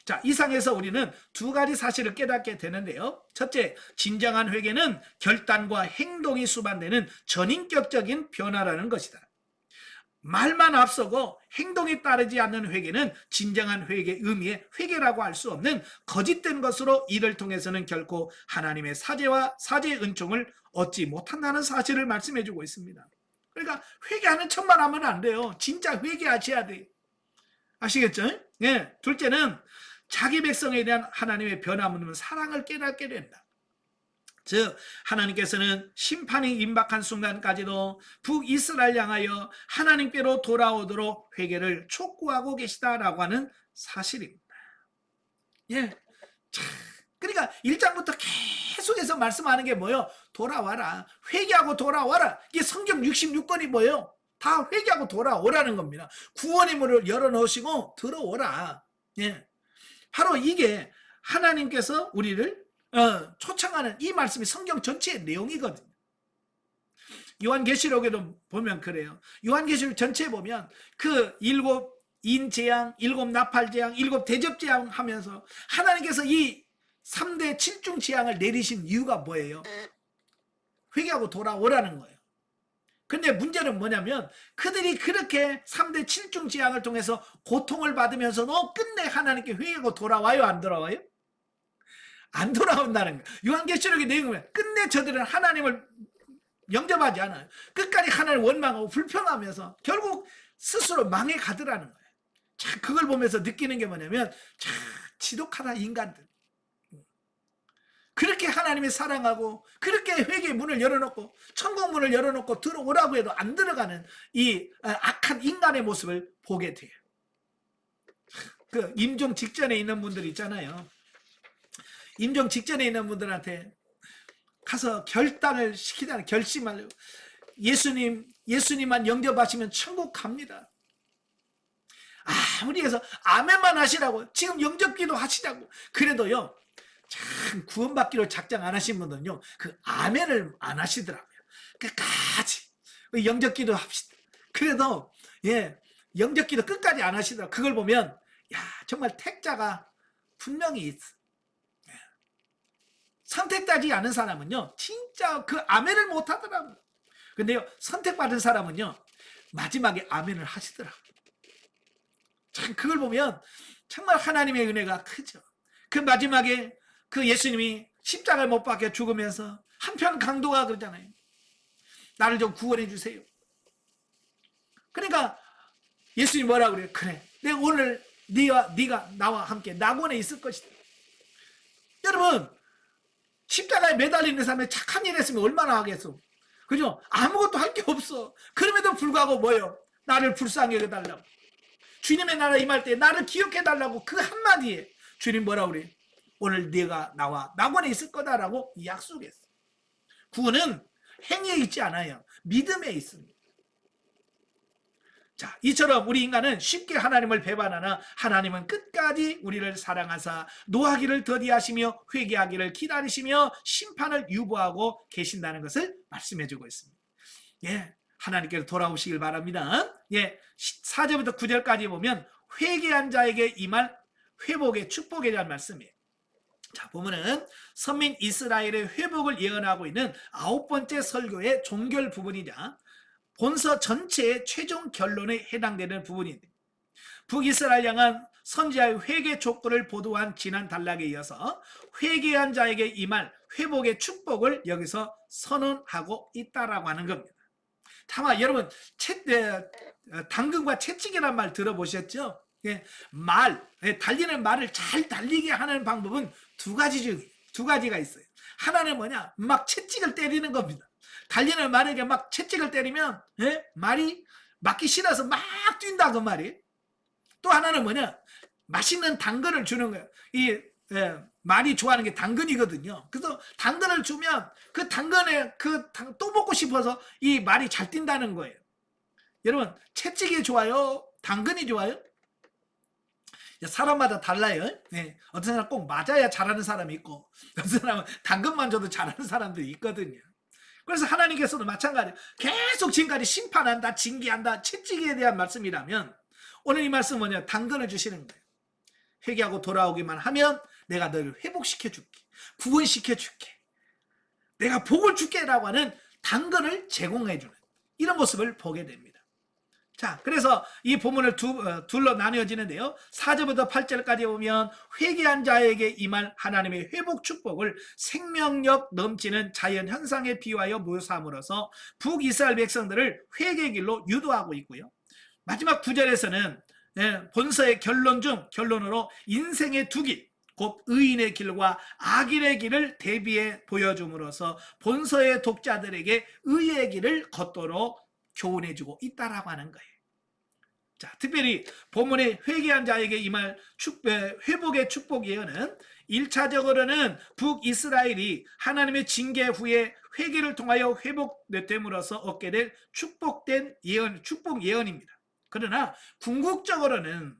자, 이상에서 우리는 두 가지 사실을 깨닫게 되는데요. 첫째, 진정한 회개는 결단과 행동이 수반되는 전인격적인 변화라는 것이다. 말만 앞서고 행동이 따르지 않는 회개는 진정한 회개의 의미의 회개라고 할 수 없는 거짓된 것으로 이를 통해서는 결코 하나님의 사죄와 사죄의 은총을 얻지 못한다는 사실을 말씀해 주고 있습니다. 그러니까 회개하는 척만 하면 안 돼요. 진짜 회개하셔야 돼요. 아시겠죠? 둘째는 자기 백성에 대한 하나님의 변함없는 사랑을 깨닫게 된다. 즉 하나님께서는 심판이 임박한 순간까지도 북이스라엘 향하여 하나님께로 돌아오도록 회개를 촉구하고 계시다라고 하는 사실입니다. 그러니까 1장부터 계속해서 말씀하는 게 뭐예요? 돌아와라. 회개하고 돌아와라. 이게 성경 66권이 뭐예요? 다 회개하고 돌아오라는 겁니다. 구원의 문을 열어놓으시고 들어오라. 바로 이게 하나님께서 우리를 초청하는 이 말씀이 성경 전체의 내용이거든요. 요한계시록에도 보면 그래요. 요한계시록 전체에 보면 그 7 인재앙, 7 나팔재앙, 7 대접재앙 하면서 하나님께서 이 3대 7중 재앙을 내리신 이유가 뭐예요? 회개하고 돌아오라는 거예요. 근데 문제는 뭐냐면 그들이 그렇게 3대 7중 재앙을 통해서 고통을 받으면서도 끝내 하나님께 회개하고 돌아와요? 안 돌아와요? 안 돌아온다는 거예요. 요한계시록의 내용을 끝내 저들은 하나님을 영접하지 않아요. 끝까지 하나님을 원망하고 불평하면서 결국 스스로 망해 가더라는 거예요. 자, 그걸 보면서 느끼는 게 뭐냐면 지독하다 인간들. 그렇게 하나님의 사랑하고 그렇게 회개의 문을 열어놓고 천국 문을 열어놓고 들어오라고 해도 안 들어가는 이 악한 인간의 모습을 보게 돼요. 그 임종 직전에 있는 분들 있잖아요. 임종 직전에 있는 분들한테 가서 결단을 시키잖아요. 결심하려고. 예수님만 영접하시면 천국 갑니다. 아무리 해서 아멘만 하시라고, 지금 영접기도 하시자고. 그래도요, 참 구원받기로 작정 안 하신 분들은요, 그 아멘을 안 하시더라고요. 끝까지 영접기도 합시다. 그래도 영접기도 끝까지 안 하시더라고요. 그걸 보면 정말 택자가 분명히 있어. 선택되지 않은 사람은요, 진짜 그 아멘을 못 하더라고요. 근데요, 선택받은 사람은요, 마지막에 아멘을 하시더라고요. 참 그걸 보면 정말 하나님의 은혜가 크죠. 그 마지막에 그 예수님이 십자가를 못 박혀 죽으면서 한편 강도가 그러잖아요. 나를 좀 구원해 주세요. 그러니까 예수님이 뭐라고 그래요? 그래, 내가 오늘 네가 나와 함께 낙원에 있을 것이다. 여러분, 십자가에 매달리는 사람이 착한 일 했으면 얼마나 하겠어. 그죠? 아무것도 할 게 없어. 그럼에도 불구하고 뭐예요? 나를 불쌍히 여겨달라고. 주님의 나라 임할 때 나를 기억해달라고 그 한마디에 주님 뭐라고 그래? 오늘 네가 나와 낙원에 있을 거다라고 약속했어. 구원은 행위에 있지 않아요. 믿음에 있습니다. 자, 이처럼 우리 인간은 쉽게 하나님을 배반하나 하나님은 끝까지 우리를 사랑하사 노하기를 더디하시며 회개하기를 기다리시며 심판을 유보하고 계신다는 것을 말씀해주고 있습니다. 하나님께서 돌아오시길 바랍니다. 4절부터 9절까지 보면 회개한 자에게 임할 회복의 축복에 대한 말씀이에요. 자, 보면은 선민 이스라엘의 회복을 예언하고 있는 9번째 설교의 종결 부분이자 본서 전체의 최종 결론에 해당되는 부분인데, 북이스라엘 향한 선지자의 회개 촉구를 보도한 지난 단락에 이어서 회개한 자에게 임할 회복의 축복을 여기서 선언하고 있다라고 하는 겁니다. 다만 여러분, 당근과 채찍이라는 말 들어보셨죠? 달리는 말을 잘 달리게 하는 방법은 두 가지가 있어요. 하나는 뭐냐? 막 채찍을 때리는 겁니다. 달리는 말에게 막 채찍을 때리면 말이 맞기 싫어서 막 뛴다 그 말이. 또 하나는 뭐냐? 맛있는 당근을 주는 거예요. 말이 좋아하는 게 당근이거든요. 그래서 당근을 주면 그 당근에 또 먹고 싶어서 이 말이 잘 뛴다는 거예요. 여러분, 채찍이 좋아요? 당근이 좋아요? 사람마다 달라요. 어떤 사람은 꼭 맞아야 잘하는 사람이 있고, 어떤 사람은 당근만 줘도 잘하는 사람들이 있거든요. 그래서 하나님께서도 마찬가지예요. 계속 지금까지 심판한다, 징계한다, 채찍에 대한 말씀이라면 오늘 이 말씀은 뭐냐? 당근을 주시는 거예요. 회개하고 돌아오기만 하면 내가 너를 회복시켜 줄게, 구원시켜 줄게, 내가 복을 줄게 라고 하는 당근을 제공해 주는 이런 모습을 보게 됩니다. 자, 그래서 이 본문을 둘로 나뉘어지는데요, 4절부터 8절까지 보면 회개한 자에게 임할 하나님의 회복 축복을 생명력 넘치는 자연 현상에 비유하여 묘사함으로써 북이스라엘 백성들을 회개 길로 유도하고 있고요, 마지막 9절에서는 본서의 결론으로 인생의 두 길, 곧 의인의 길과 악인의 길을 대비해 보여줌으로써 본서의 독자들에게 의의 길을 걷도록 교훈해주고 있다라고 하는 거예요. 자, 특별히 본문의 회개한 자에게 임할 회복의 축복 예언은 1차적으로는 북이스라엘이 하나님의 징계 후에 회개를 통하여 회복됨으로써 얻게 될 축복 예언입니다. 그러나 궁극적으로는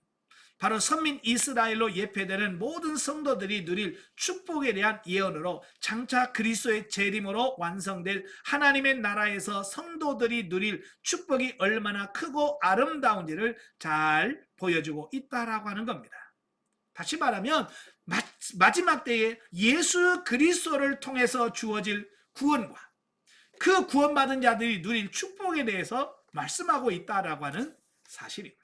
바로 선민 이스라엘로 예표되는 모든 성도들이 누릴 축복에 대한 예언으로 장차 그리스도의 재림으로 완성될 하나님의 나라에서 성도들이 누릴 축복이 얼마나 크고 아름다운지를 잘 보여주고 있다라고 하는 겁니다. 다시 말하면 마지막 때에 예수 그리스도를 통해서 주어질 구원과 그 구원받은 자들이 누릴 축복에 대해서 말씀하고 있다라고 하는 사실입니다.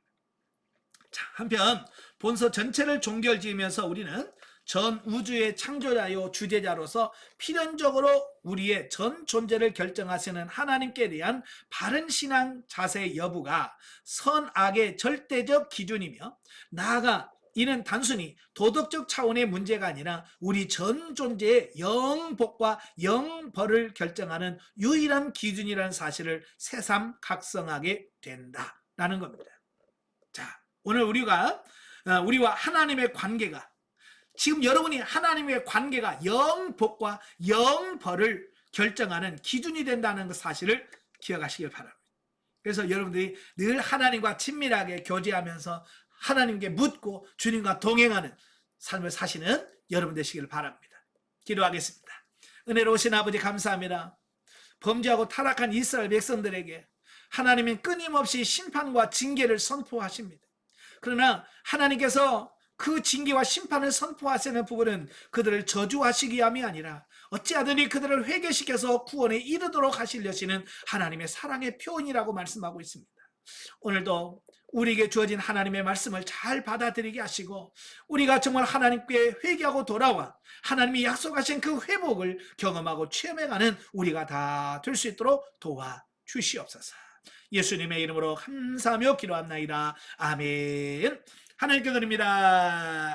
자, 한편 본서 전체를 종결지으면서 우리는 전 우주의 창조자요 주제자로서 필연적으로 우리의 전 존재를 결정하시는 하나님께 대한 바른 신앙 자세 여부가 선악의 절대적 기준이며, 나아가 이는 단순히 도덕적 차원의 문제가 아니라 우리 전 존재의 영복과 영벌을 결정하는 유일한 기준이라는 사실을 새삼 각성하게 된다라는 겁니다. 자, 오늘 우리와 하나님의 관계가, 지금 여러분이 하나님의 관계가 영복과 영벌을 결정하는 기준이 된다는 그 사실을 기억하시길 바랍니다. 그래서 여러분들이 늘 하나님과 친밀하게 교제하면서 하나님께 묻고 주님과 동행하는 삶을 사시는 여러분 되시길 바랍니다. 기도하겠습니다. 은혜로우신 아버지 감사합니다. 범죄하고 타락한 이스라엘 백성들에게 하나님은 끊임없이 심판과 징계를 선포하십니다. 그러나 하나님께서 그 징계와 심판을 선포하시는 부분은 그들을 저주하시기 위함이 아니라 어찌하든지 그들을 회개시켜서 구원에 이르도록 하시려시는 하나님의 사랑의 표현이라고 말씀하고 있습니다. 오늘도 우리에게 주어진 하나님의 말씀을 잘 받아들이게 하시고 우리가 정말 하나님께 회개하고 돌아와 하나님이 약속하신 그 회복을 경험하고 체험해가는 우리가 다 될 수 있도록 도와주시옵소서. 예수님의 이름으로 감사하며 기도합나이다. 아멘. 하나님께 드립니다.